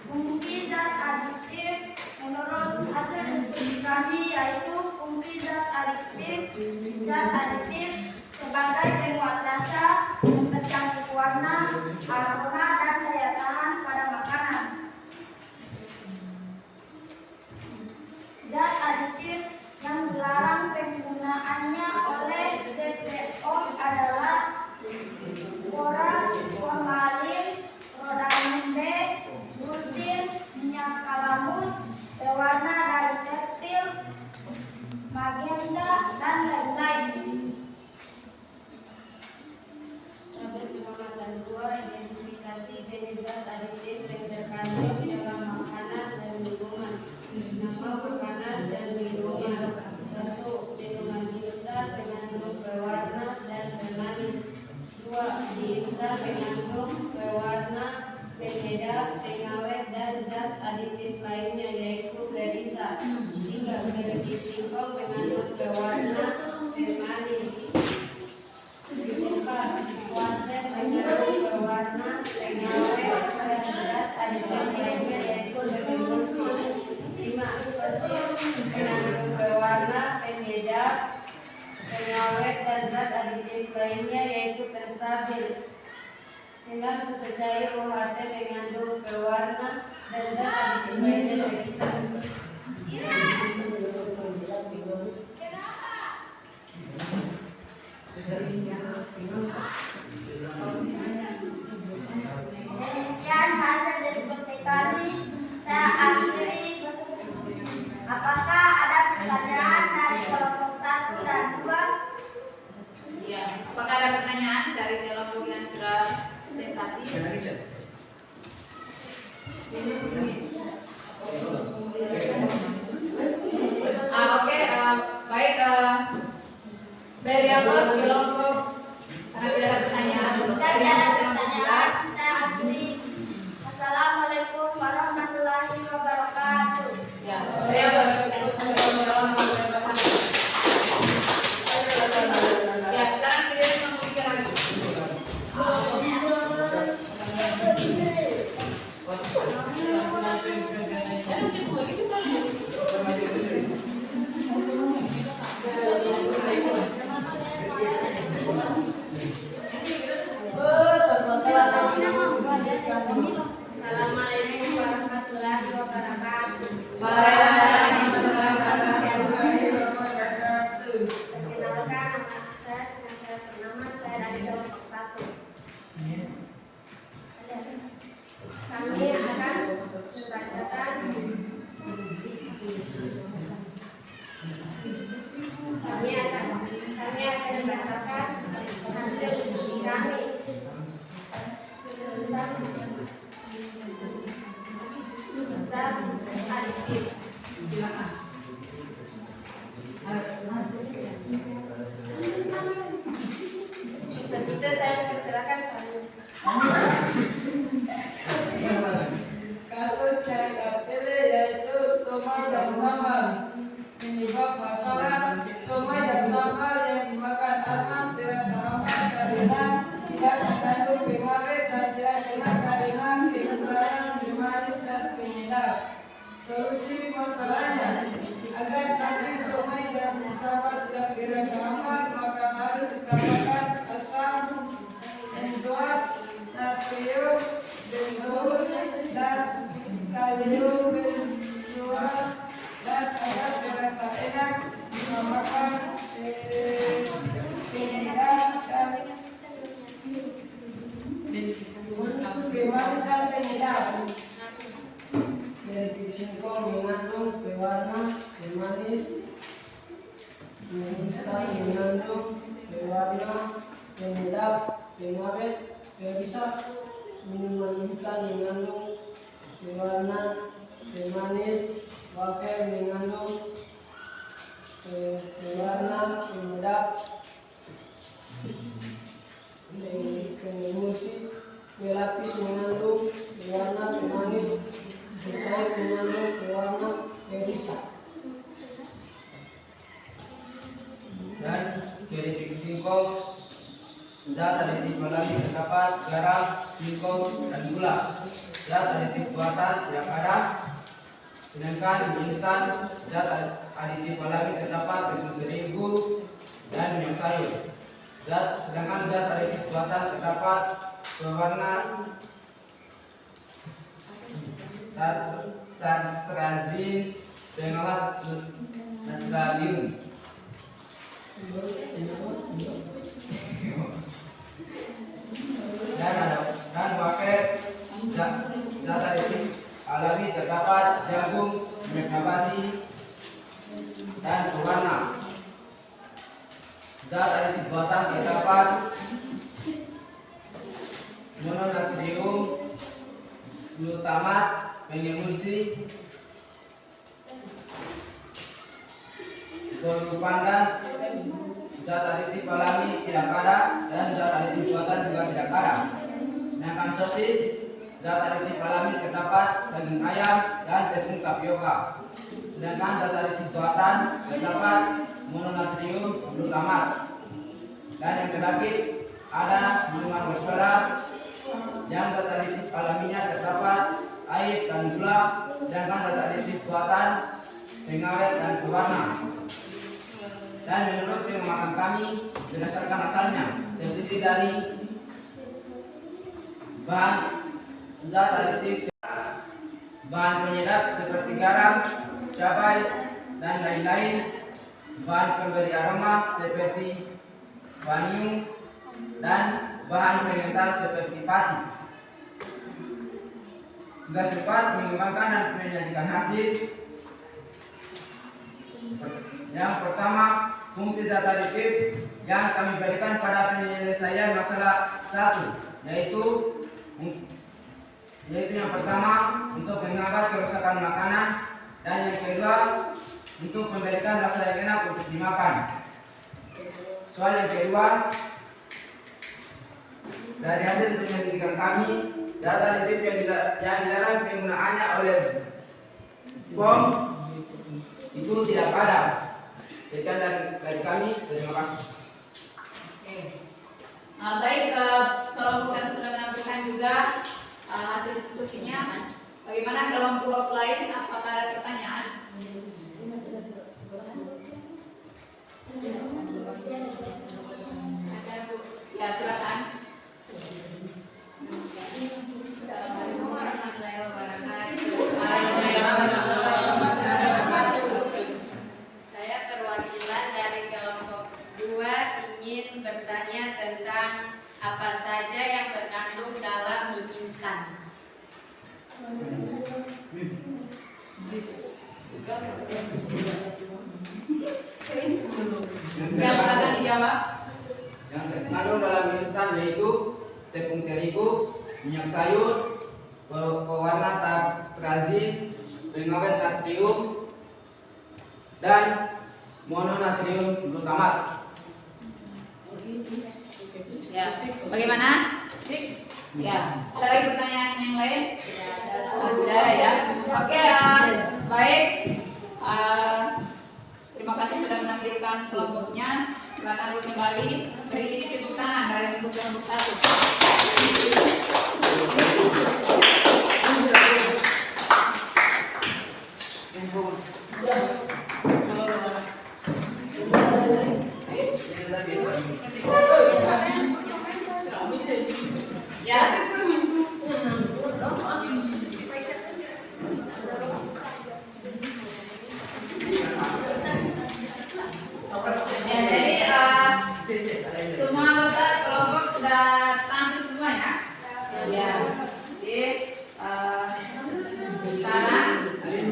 Fungsi zat adiktif menurut hasil studi kami yaitu fungsi zat adiktif sebagai penguat rasa, mempercantik warna, aroma, dan daya tahan pada makanan. Zat adiktif yang dilarang penggunaannya oleh BPOM adalah borax, formalin, rhodamine B, glusin, minyak kalamus, pewarna dari tekstil, magenta, dan lain-lain. Tabel pengamatan 2, identifikasi jenis zat adiktif yang terkandung dalam makanan dan minuman. Nama makanan dan minuman. 1. Minuman instan mengandung pewarna dan pemanis. 2. Mie instan mengandung pewarna, penyedap, pengawet, dan zat adiktif lainnya yaitu perisa. 3. Keripik singkong mengandung pewarna, pemanis. 4. Kuartet mengandung pewarna, pengawet, dan zat adiktif lainnya yaitu lebih bersih. 5. Sosis mengandung pewarna, penyedap, pengawet, dan zat adiktif lainnya yaitu penstabil. 6. Susu cair UHT mengandung pewarna dan zat adiktif lainnya perisa. Demikian hasil diskusi kami. Saya akhiri. Apakah ada pertanyaan dari kelompok 1 dan 2? Ya, apakah ada pertanyaan dari kelompok yang sudah presentasi? Oke, baik. Dari Bos kelompok karena tidak ada pertanyaan. Tidak ada pertanyaan. Saya akhiri. Assalamualaikum warahmatullahi wabarakatuh. Ya, dari Bos. Ya, sekarang kita memiliki lagi. Assalamualaikum warahmatullahi wabarakatuh. Waalaikumsalam warahmatullahi wabarakatuh. bernama saya dari kelompok 1. Kami akan membacakan hasil diskusi kami tentang aditif. Silakan. Bisa saya persilakan Sani. Kasus yang terpilih yaitu somai dan sambal. Penyebab masalah somai dan sambal yang dimakan aman terasa aman karena tidak mengandung pengawet dan tidak enak karena kekurangan manis dan penyedap. Solusi masalahnya, agar daging somai dan sambal tidak terasa aman, maka harus ditambahkan asam benzoat, natrium benzoat, dan kalium benzoat, dan agar terasa enak ditambahkan penyedap dan pemanis dan penyedap. Dari singkong mengandung pewarna, pemanis, mie instan mengandung pewarna, penyedap, pengawet, perisap, minuman instan mengandung pewarna, pemanis, wafer mengandung pewarna, penyedap, pengemulsi, pelapis mengandung pewarna, pemanis, supaya mengandung pewarna, perisap. Dan keripik singkong, zat aditif alami terdapat garam, singkong, dan gula. Zat aditif buatan tidak ada. Sedangkan mie instan, zat aditif alami terdapat tepung terigu dan minyak sayur. Sedangkan zat aditif buatan terdapat pewarna tartrazin, pengawet natrium. Dan wafer zat aditif alami terdapat jagung, minyak nabati, dan pewarna. Zat aditif buatan terdapat mononatrium, glutamat, pengemulsi, polu pandan, zat aditif alami tidak ada, dan zat aditif buatan juga tidak ada. Sedangkan sosis, zat aditif alami terdapat daging ayam dan tepung tapioka. Sedangkan zat aditif buatan terdapat mononatrium glutamat. Dan yang terakhir ada minuman bersoda yang zat aditif alaminya terdapat air dan gula, sedangkan zat aditif buatan pengawet dan pewarna. Dan menurut pengamatan kami berdasarkan asalnya terdiri dari bahan zat aditif, bahan penyedap seperti garam, cabai, dan lain-lain, bahan pemberi aroma seperti vanilin, dan bahan pengental seperti pati. Tugas 4 mengembangkan dan menyajikan hasil. Yang pertama, fungsi zat aditif yang kami berikan pada penyelesaian masalah 1, yaitu yang pertama untuk menghambat kerusakan makanan, dan yang kedua untuk memberikan rasa yang enak untuk dimakan. Soal yang kedua, dari hasil penyelidikan kami, zat aditif yang dilarang penggunaannya oleh BOM itu tidak ada. Sekian dari kami, terima kasih. Baik, kelompok 1 sudah menampilkan juga hasil diskusinya. Bagaimana kelompok lain? Apakah ada pertanyaan? Ada, Bu. Ya, silakan. Assalamualaikum warahmatullahi wabarakatuh. Saya perwakilan dari kelompok 2 ingin bertanya Ya, silakan dijawab. Yang terkandung dalam mie instan yaitu tepung terigu, minyak sayur, pewarna terrazin, pengawet natrium, dan mononatrium glutamat. Ya, bagaimana? Ya, ada lagi pertanyaan yang lain? Tidak ada ya. Oke, baik. Terima kasih sudah menampilkan kelompoknya. Silakan duduk kembali. Beri tepuk tangan dari untuk kelompok 1. Ya. Ya, jadi semua anggota kelompok sudah tampil semua ya. Ya. Jadi sekarang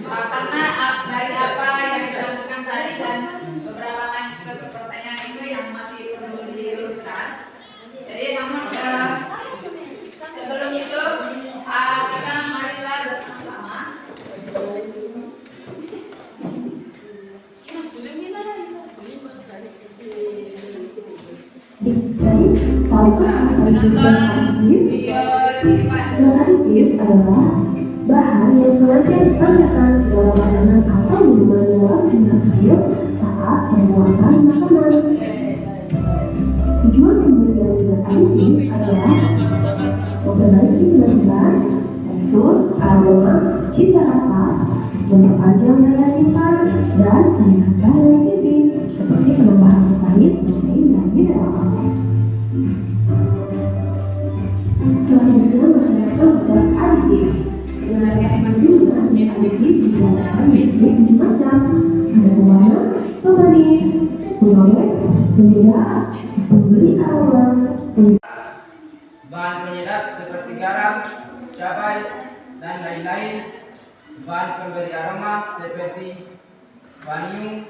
karena dari apa yang disampaikan tadi dan beberapa tanya juga pertanyaan itu yang masih perlu diluruskan. Jadi namun sebelum itu kita marilah bersama-sama. Penonton video Additif adalah bahan yang sengaja ditambahkan ke dalam makanan atau minuman dalam jumlah kecil saat pembuatan makanan. Tujuan pemberian zat aditif adalah memperbaiki penampilan, tekstur, aroma, cita rasa, memperpanjang daya simpan, dan meningkatkan daya gizi seperti penambahan vitamin, protein, dan mineral. Selanjutnya menggunakan zat aditif. Zat aditif dibiasakan menjadi 7 macam. Ada pewarna, pemanis, pengawet, penyedap, pemberi aroma. Bahan penyedap seperti garam, cabai, dan lain-lain. Bahan pemberi aroma seperti vanilin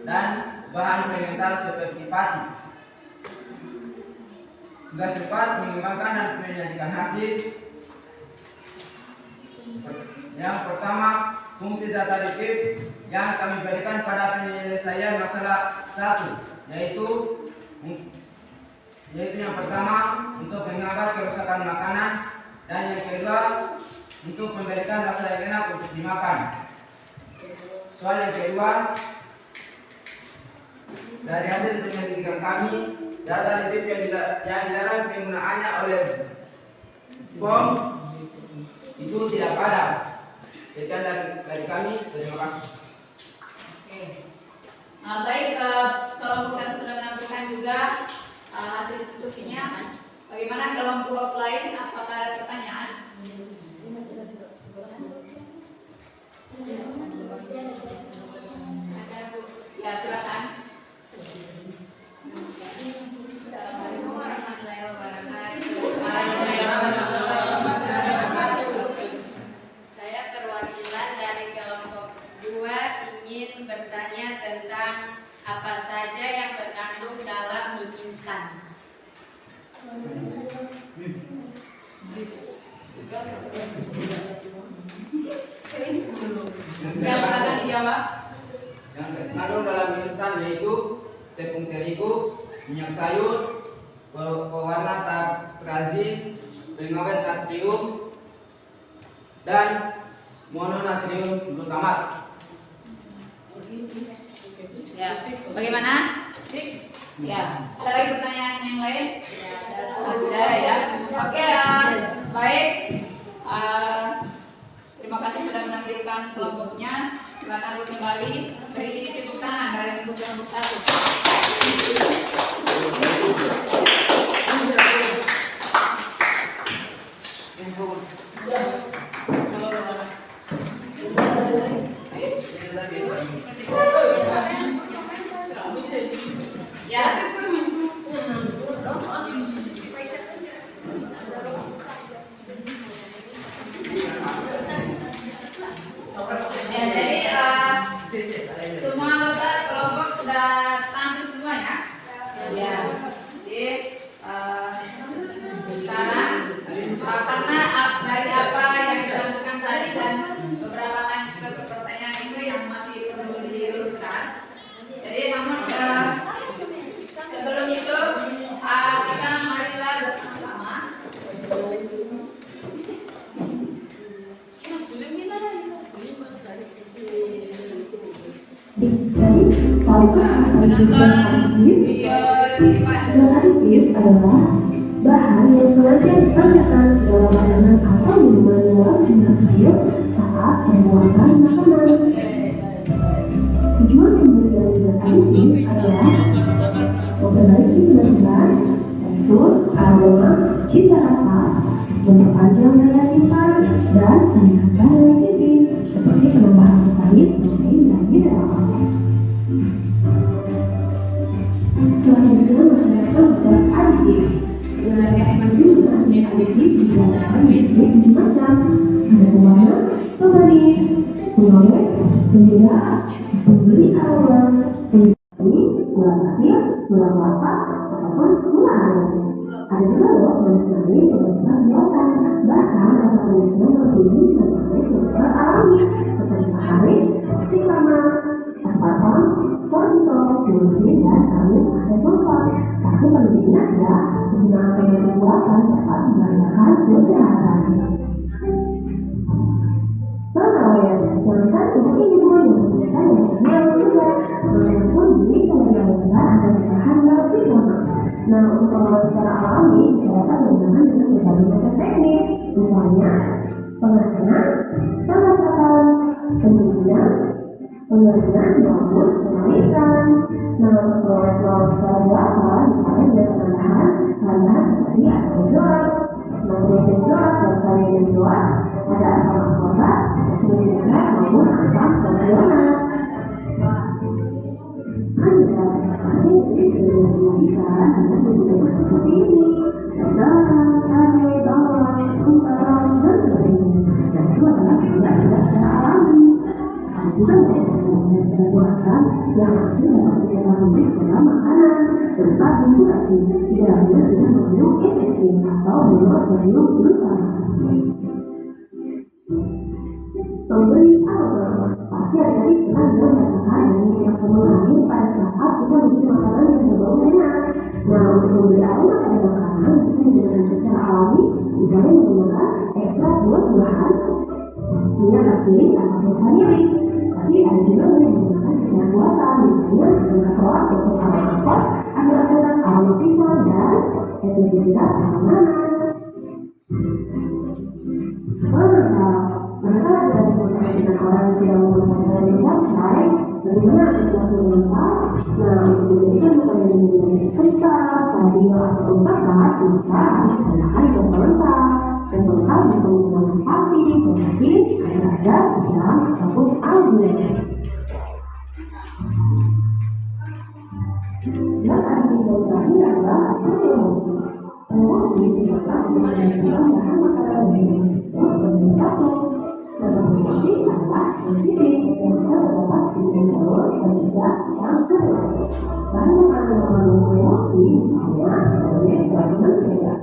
dan bahan pengental seperti pati. Tugas 4 mengembangkan dan menyajikan hasil. Yang pertama, fungsi zat aditif yang kami berikan pada penyelesaian masalah 1, yaitu yang pertama untuk menghambat kerusakan makanan, dan yang kedua untuk memberikan rasa yang enak untuk dimakan. Soal yang kedua, dari hasil penyelidikan kami, zat aditif yang dilarang penggunaannya oleh BOM itu tidak ada. Sekian dari kami, terima kasih. Baik, kelompok 1 sudah menampilkan juga hasil diskusinya. Bagaimana kelompok lain? Apakah ada pertanyaan? Ya, silakan. Assalamualaikum warahmatullahi wabarakatuh. Saya perwakilan dari kelompok 2 ingin bertanya tentang apa saja yang terkandung dalam mie instan. Ya, silakan dijawab. Yang terkandung dalam mie instan yaitu tepung terigu, minyak sayur, pewarna terrazin, pengawet natrium, dan mononatrium glutamat. Ya, bagaimana? Ya, ada lagi pertanyaan yang lain? Tidak ada ya. Oke, baik. Terima kasih sudah menampilkan kelompoknya. Silakan duduk kembali. Beri tepuk tangan dari untuk kelompok 1. Ya. Ya, jadi Semua anggota kelompok sudah tampil semua ya? Ya. Jadi sekarang karena dari apa yang dilakukan tadi dan beberapa pertanyaan itu yang masih perlu diluruskan. Jadi namun sebelum itu kita marilah bersama-sama. Additif adalah bahan yang sengaja dipancarkan dalam makanan atau minuman dalam jumlah kecil saat pembuatan makanan. Tujuan pemberian zat aditif adalah memperbaiki penampilan, tekstur, aroma, cita rasa, memperpanjang daya simpan, dan meningkatkan daya gizi seperti penambahan vitamin, protein, dan mineral. Selanjutnya menggunakan zat aditif. Menggunakan zat aditif digunakan menjadi 7 macam. Ada pewarna, pemanis, pengawet, penyedap, pemberi aroma, penyanyi, gula pasir, gula kelapa, ataupun gula aren. Ada juga loh manis manis yang bersifat buatan. Bahkan rasa manisnya melebihi manis manis yang bersifat alami seperti saharit, siklama, aspartam, sorbitol, glukosin, dan karbon aksesulfat. Tapi perlu diingat ya, penggunaan pemanis buatan dapat membahayakan kesehatan. Pengawet, jangan ibu-ibu yang menggunakan yang juga pun bisa menyebabkan agar bertahan lebih lama. Nah, untuk pengawet secara alami dapat menggunakan dengan berbagai macam teknik, misalnya pengasapan, pendinginan, pengeringan maupun pemanisan. Nah, untuk pengawet secara buatan misalnya dengan penambahan bahan seperti asam benzoat, magnesium benzoat, dan kalium benzoat, ada asam ascorbat, kemudian maupun asam nasional. Anda pasti didistribusikan dengan bentuk seperti ini: garam, cabai, bawang, garam, dan sebagainya. Dan itu adalah tidak secara alami. Ada juga secara buatan yang masih dapat diketahui dalam makanan berupa bumbu asin. Di dalamnya sudah mengandung MSG atau monosodium glutamate. Pemberi aroma pasti ada pernah merasakan ini rasa mengandung pada saat kita mencium makanan yang berbau enak. Nah, untuk memberi aroma pada makanan bisa digunakan secara alami, misalnya menggunakan ekstrak buah-buahan, minyak asin atau vanili. Tapi ada juga yang menggunakan secara buatan, misalnya dengan kelak untuk aroma apel, ambil asetat aroma pisang, dan etilpirat aroma nanas. Mereka tidak berusaha dengan orang yang sedang memasarkan yang selesai. Bagaimana situasi mental? Nah, untuk menjadikan makanan yang menjadi kental, stabil, atau bakar, maka harus menggunakan yang mental. Dan mental bisa menggunakan pati, protein, air agar, udang, ataupun alga. Zat aditif yang terakhir adalah emosi. Emosi disebabkan dengan bahan makanan yang sebelum satu. Sebab emosi adalah sensitif yang bisa terdapat di jalur dan juga yang sebelah. Bahan makanan yang mengandung emosi misalnya oleh gabungan beda.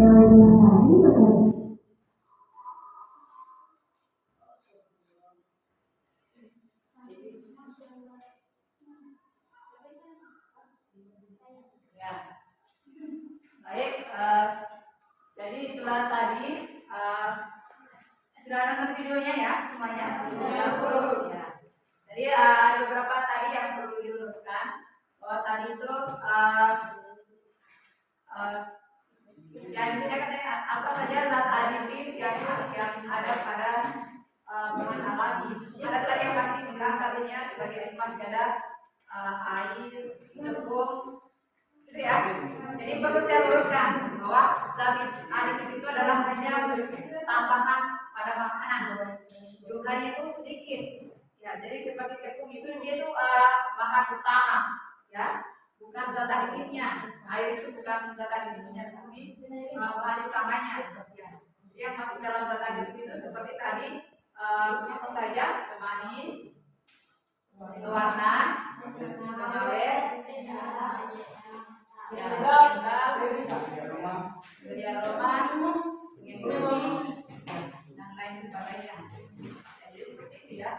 Nah, yang tadi betul. Ya. Baik, jadi setelah tadi sudah nonton videonya ya semuanya. Ya. Jadi ada beberapa tadi yang perlu diluruskan bahwa tadi itu yang kita katakan apa saja zat aditif yang ada pada bahan alami. Ada tadi yang masih bilang tadinya sebagai masih ada air, tepung, gitu ya. Jadi perlu saya luruskan bahwa zat aditif itu adalah hanya tambahan pada makanan. Jumlahnya itu sedikit. Ya, jadi seperti tepung itu dia itu bahan utama, ya, bukan zat aditifnya. Air itu bukan zat aditifnya, tapi bahan utamanya. Ya. Yang masuk dalam zat aditif itu seperti tadi apa saja? Pemanis, pewarna, pengawet, beri aroma, pengemulsi, dan lain sebagainya. Jadi seperti itu ya.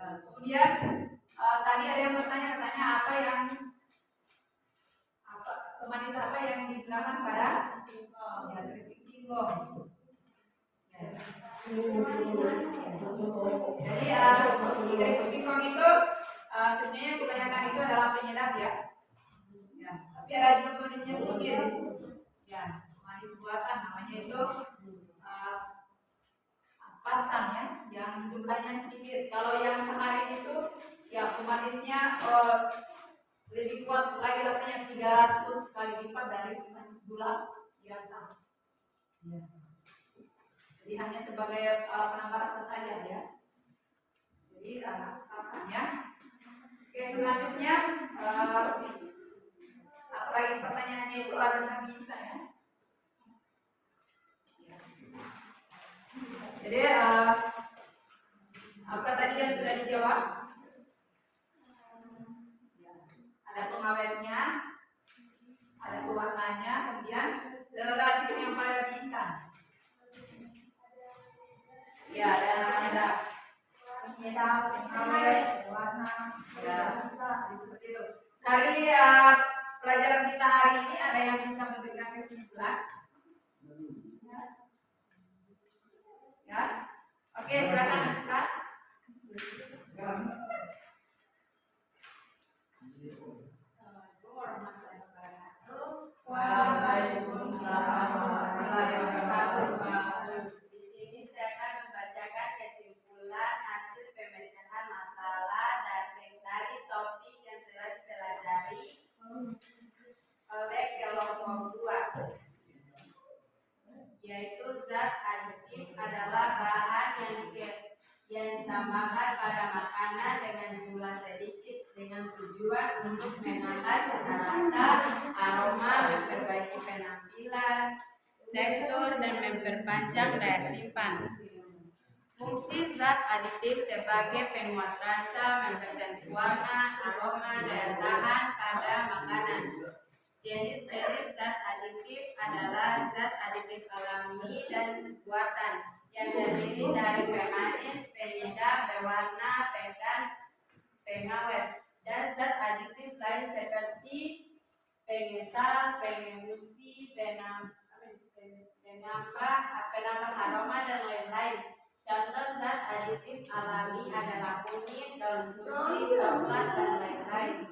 Kemudian tadi ada yang bertanya katanya pemanis apa yang digunakan pada keripik singkong. Jadi keripik singkong itu sebenarnya kebanyakan itu adalah penyedap ya. Tapi ada juga pemanisnya sedikit. Ya, pemanis buatan namanya itu aspartam ya, yang jumlahnya sedikit. Kalau yang sehari itu ya pemanisnya lebih kuat lagi rasanya 300 kali lipat dari pemanis gula biasa. Ya. Jadi hanya sebagai penambah rasa saja ya. Jadi aspartam ya. Oke, selanjutnya apa lagi pertanyaannya itu ada bisa ya. Jadi apa tadi yang sudah dijawab? Ada pengawetnya, ada pewarnanya, kemudian relatif yang pada bintang. Ya, ada penyedap, pengawet, pewarna, ya, seperti itu. Dari pelajaran kita hari ini ada yang bisa memberikan kesimpulan? Ya, oke, silakan Ustaz. Waalaikumsalam warahmatullahi wabarakatuh. Di sini saya akan membacakan kesimpulan hasil pemecahan masalah dari topik yang telah dipelajari oleh kelompok 2, yaitu zat aditif adalah bahan yang ditambahkan pada makanan dengan jumlah sedikit dengan tujuan untuk menambah cita rasa, aroma, memperbaiki penampilan, tekstur, dan memperpanjang daya simpan. Fungsi zat aditif sebagai penguat rasa, mempercantik warna, aroma, daya tahan pada makanan. Jenis-jenis zat aditif adalah zat aditif alami dan buatan yang terdiri dari pemanis, penyedap, pewarna, pengawet, dan zat aditif lain seperti pengental, pengemulsi, penambah aroma, dan lain-lain. Contoh zat aditif alami adalah kunyit, daun suci, coklat, dan lain-lain.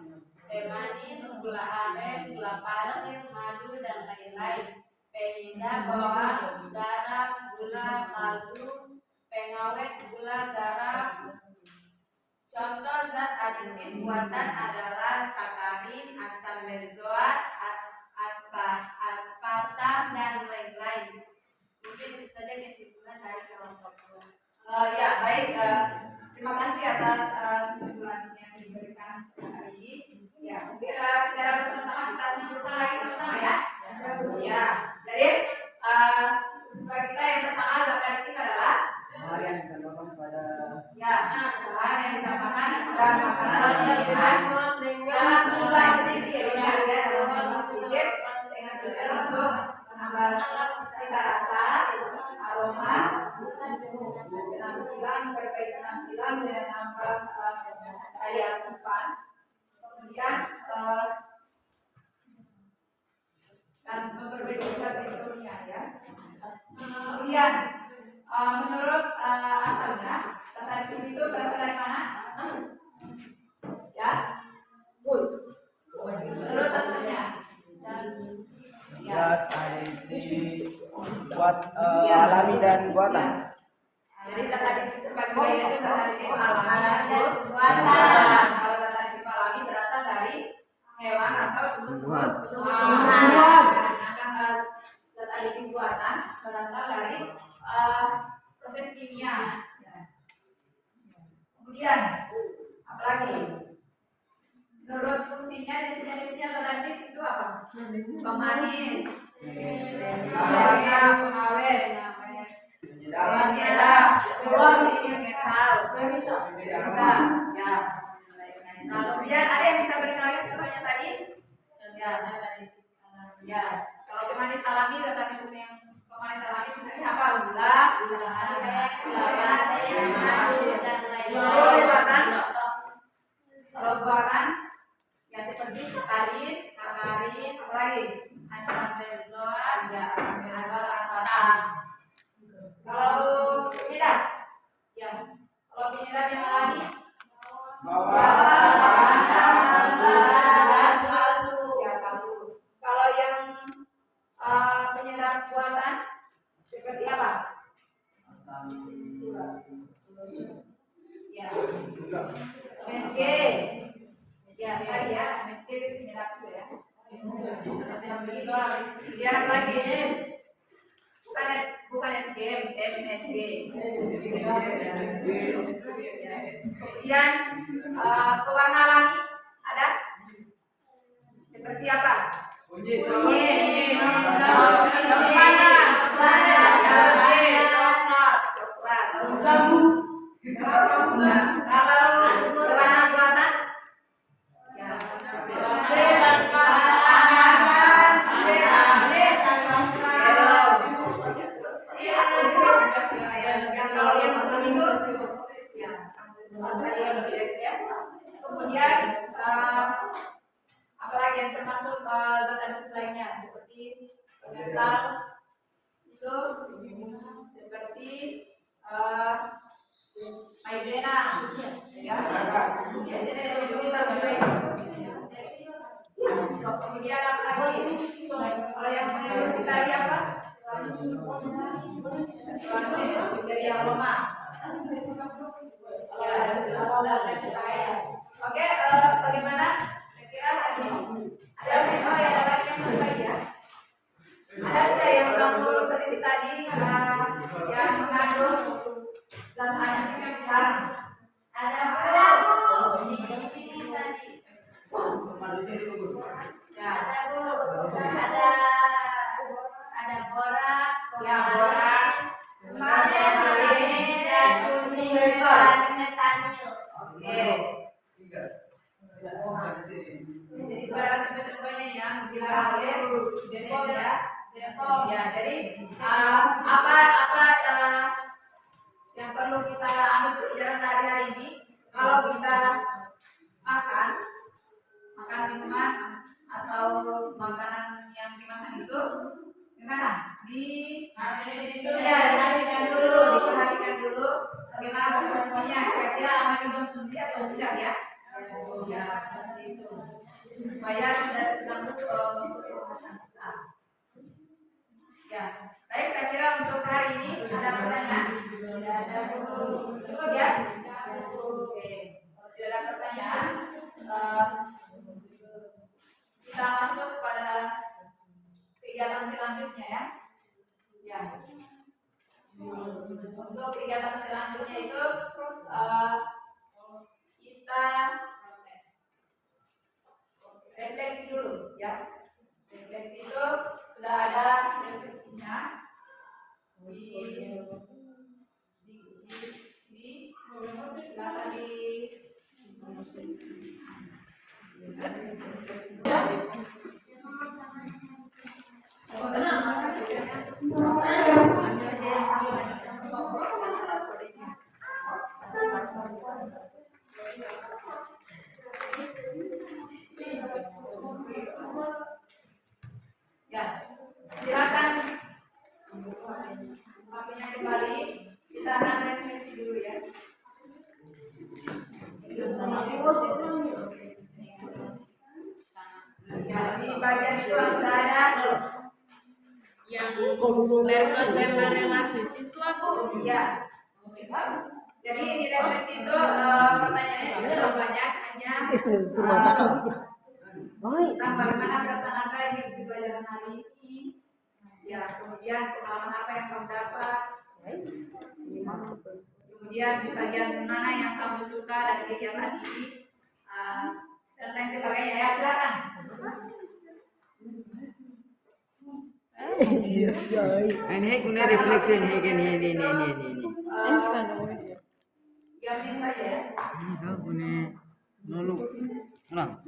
Pemanis, gula aren, gula pasir, madu, dan lain-lain. Penyedap bawang, garam, gula, kaldu. Pengawet, gula, garam. Contoh zat aditif buatan adalah sakarin, asam benzoat, aspartam, dan lain-lain. Mungkin itu saja kesimpulan dari kelompok 2. Ya, baik. Terima kasih atas kesimpulan yang diberikan hari ini. Ya, mungkin secara bersama-sama kita simpulkan lagi sama-sama ya. Ya, jadi setelah kita yang pertama zat aditif adalah bahan yang ditambahkan pada bahan yang ditambahkan pada makanan dengan jumlah sedikit ya, dalam jumlah sedikit dengan tujuan untuk menambah cita rasa, aroma, penampilan, memperbaiki penampilan, menambah daya simpan, kemudian dan memperbaiki teksturnya ya. Kemudian menurut asalnya zat aditif itu berasal dari mana? Ya, menurut asalnya zat aditif alami dan buatan. Jadi zat aditif terbagi dua, yaitu zat aditif alami dan buatan. Kalau zat aditif alami berasal dari hewan atau tumbuhan. Sedangkan zat aditif buatan berasal dari proses kimia. Kemudian apalagi? Menurut fungsinya jenis-jenisnya zat aditif itu apa? Pemanis, pewarna, pengawet, penyedap, bisa. Bisa, ya. Nah, kemudian ada yang bisa berikan lagi contohnya tadi? Ya, ya. Kalau pemanis alami, tadi yang pemanis alami misalnya apa? Gula, buatan. Kalau buatan, ya seperti sakarin, apa lagi? Asam benzol, ada aspartam. Kalau penyedap, ya. Kalau penyedap yang alami, kalau yang penyedap buatan seperti apa? Ya, MSG. Ya, tadi ya, MSG itu penyedap juga ya. Ya, lagi. Bukan SG, MSG. Kemudian pewarna alami ada seperti apa? Kunyit, kalau pewarna buatan, kalau yang itu ya kemudian apalagi yang termasuk zat adiktif lainnya seperti metal itu seperti maizena ya kemudian apa lagi kalau yang mengelusi tadi apa dari aroma oke bagaimana kira-kira hari ini ada lagi yang mau lagi ya ada tidak yang kamu teliti tadi yang mengandung zat adiktif yang jarang ada di sini tadi ya ada borak ya borak dan kuning metanil. Oke. Jadi pada contohnya yang dilarang oleh BPOM ya. Ya, jadi apa yang perlu kita ambil pelajaran dari hari ini? Kalau kita makan minuman atau makanan yang dimakan itu gimana? Diperhatikan dulu bagaimana komposisinya, kira-kira aman dikonsumsi atau tidak ya? Ya, seperti itu. Supaya tidak terganggu ya, baik saya kira untuk hari ini ada pertanyaan? Cukup ya? Oke, kalau tidak ada pertanyaan, kita masuk pada kegiatan selanjutnya ya. Ya. Untuk kegiatan selanjutnya itu kita refleksi dulu ya. Refleksi itu sudah ada refleksinya ya, silakan HP-nya kembali, kita akan refleksi dulu ya. Ya, di bagian itu sudah ada yang lembar relasi siswa Bu. ya. Jadi di refleksi itu pertanyaannya cukup banyak, hanya tentang bagaimana perasaan Anda yang di pelajaran hari ini, ya kemudian pengalaman apa yang kamu dapat, kemudian di bagian mana yang kamu suka dari kegiatan ini, dan lain sebagainya ya, silakan. Ini kuna reflection ini. Ya 3 menit saja ya. Ini aku nih. Lalu. Ulang.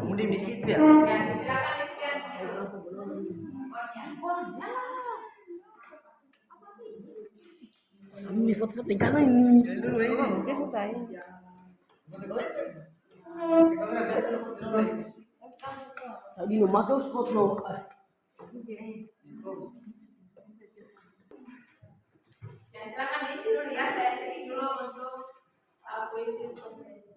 Mudi dikit ya. Ya, silakan di-scan itu. Kodenya. Ini foto tinggal ini. Dulu ini. Oke, fotoin. Tadi nomor tuh spot lo. Ya, silakan diisi dulu ya. Saya sini dulu untuk puisi kompresi.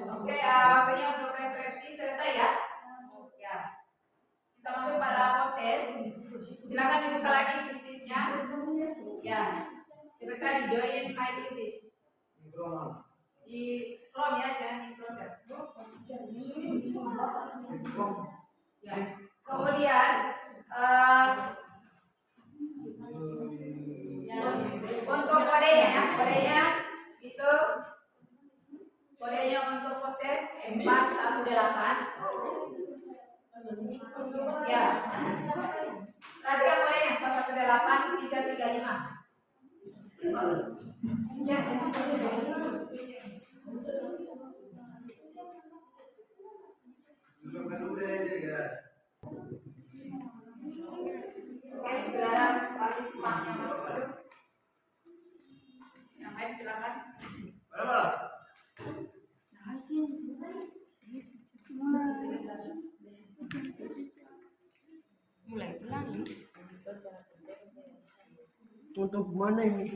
Oke, waktunya untuk refleksi selesai ya. Ya. Kita masuk pada post-test. Silakan dibuka lagi fiksisnya. Ya. Silakan di join my thesis. Di Chrome ya, jangan di browser. Ya. Kemudian untuk kodenya ya, kodenya itu kodenya untuk post-test 418. Ya. Perhatikan kodenya 418 335. Ya. Oke, saudara partisipannya masuk dulu. Yang lain silakan. Mulai pulang. Untuk mana ini?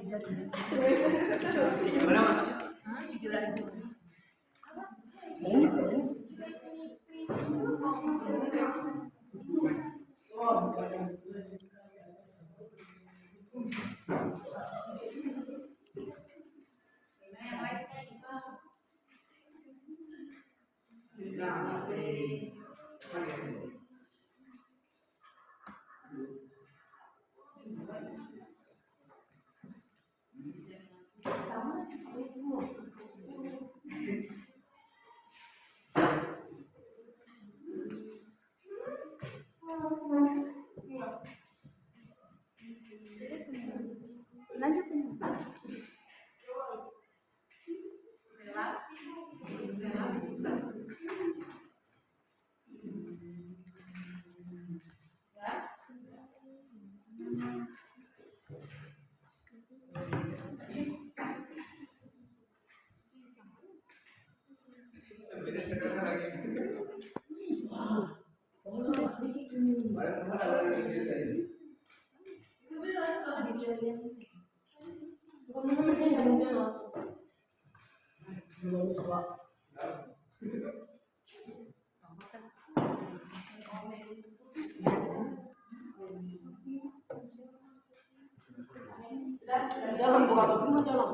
Jalan buka tapi jalan.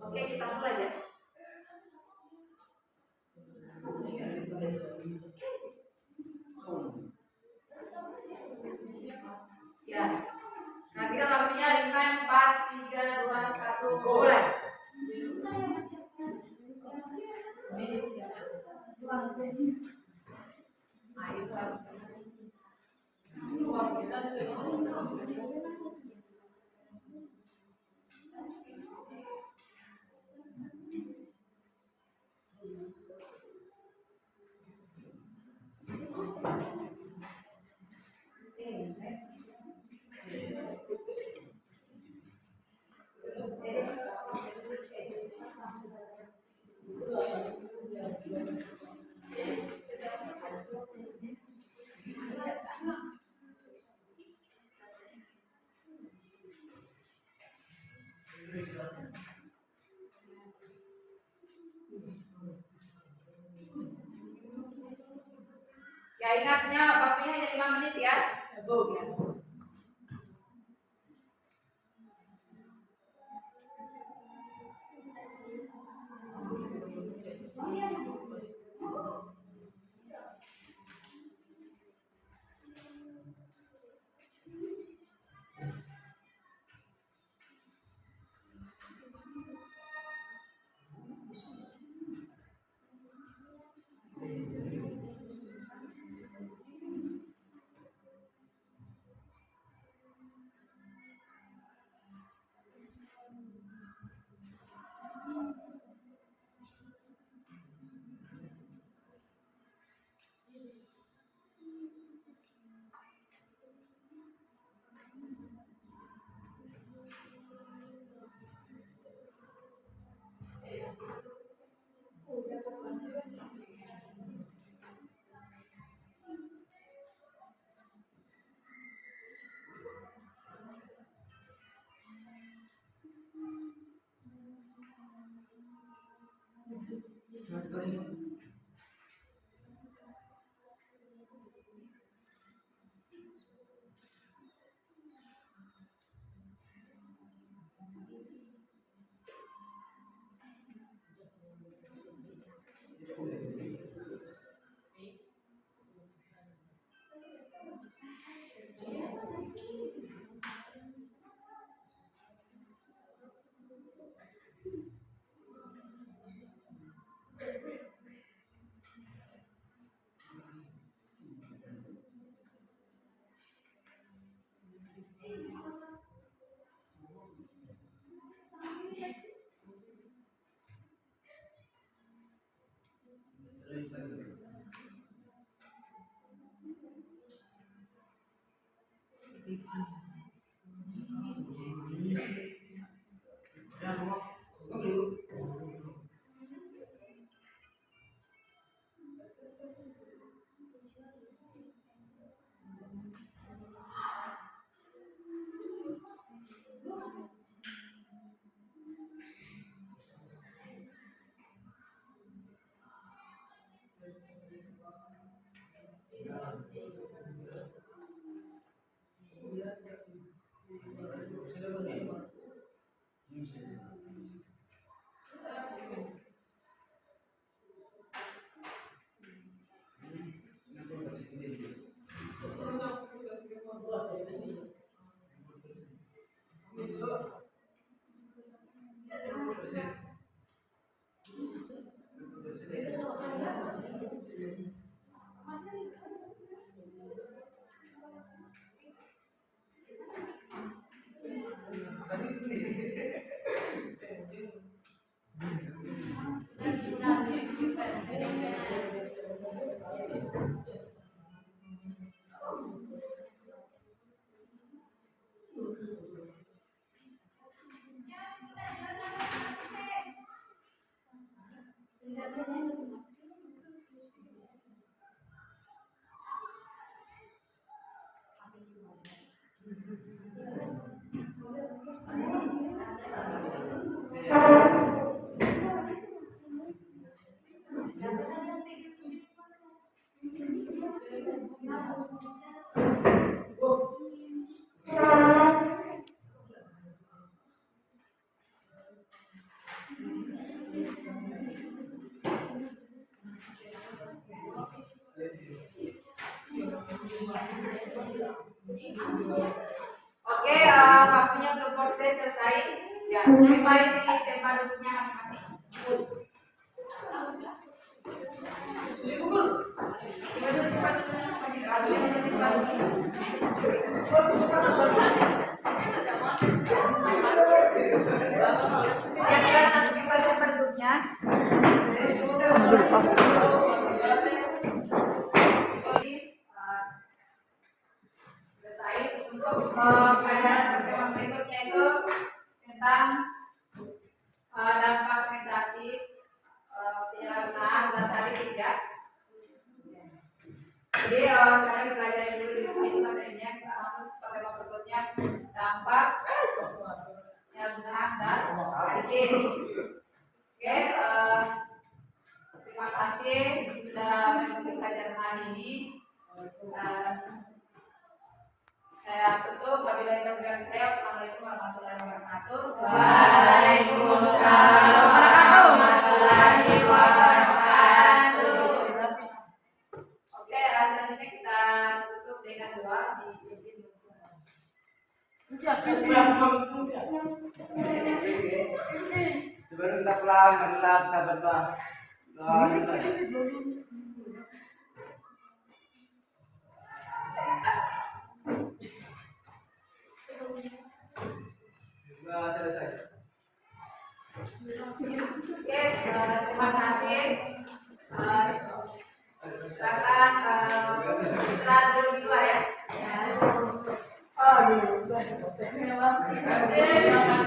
Oke, kita mulai ya. Ya. Nanti kan waktunya 5, 4, 3, 2, 1, mulai. Nah, itu harus. Ya, ingatnya waktunya hanya 5 menit ya. Go ya. Oke, waktunya untuk box day selesai. Ya, kembali di tempat duduknya masing-masing. Ya, silakan kembali tempat duduknya. Selesai untuk pelajaran pertemuan berikutnya itu tentang dampak negatif penyalahgunaan data tidak. Jadi sekarang dipelajari dulu di sini materinya, kita masuk ke tema berikutnya dampak penyalahgunaan data ini. Oke, terima kasih sudah mengikuti pelajaran hari ini. Saya tutup. Wabillahi taufiq wal hidayah. Assalamualaikum warahmatullahi wabarakatuh. Waalaikumsalam warahmatullahi wabarakatuh. Oke, selanjutnya kita tutup dengan doa dipimpin. Sebelum kita pulang, marilah kita berdoa. Doa dulu. Sudah selesai. Oke, terima kasih. Silakan istirahat dulu di luar ya. Aduh, terima kasih.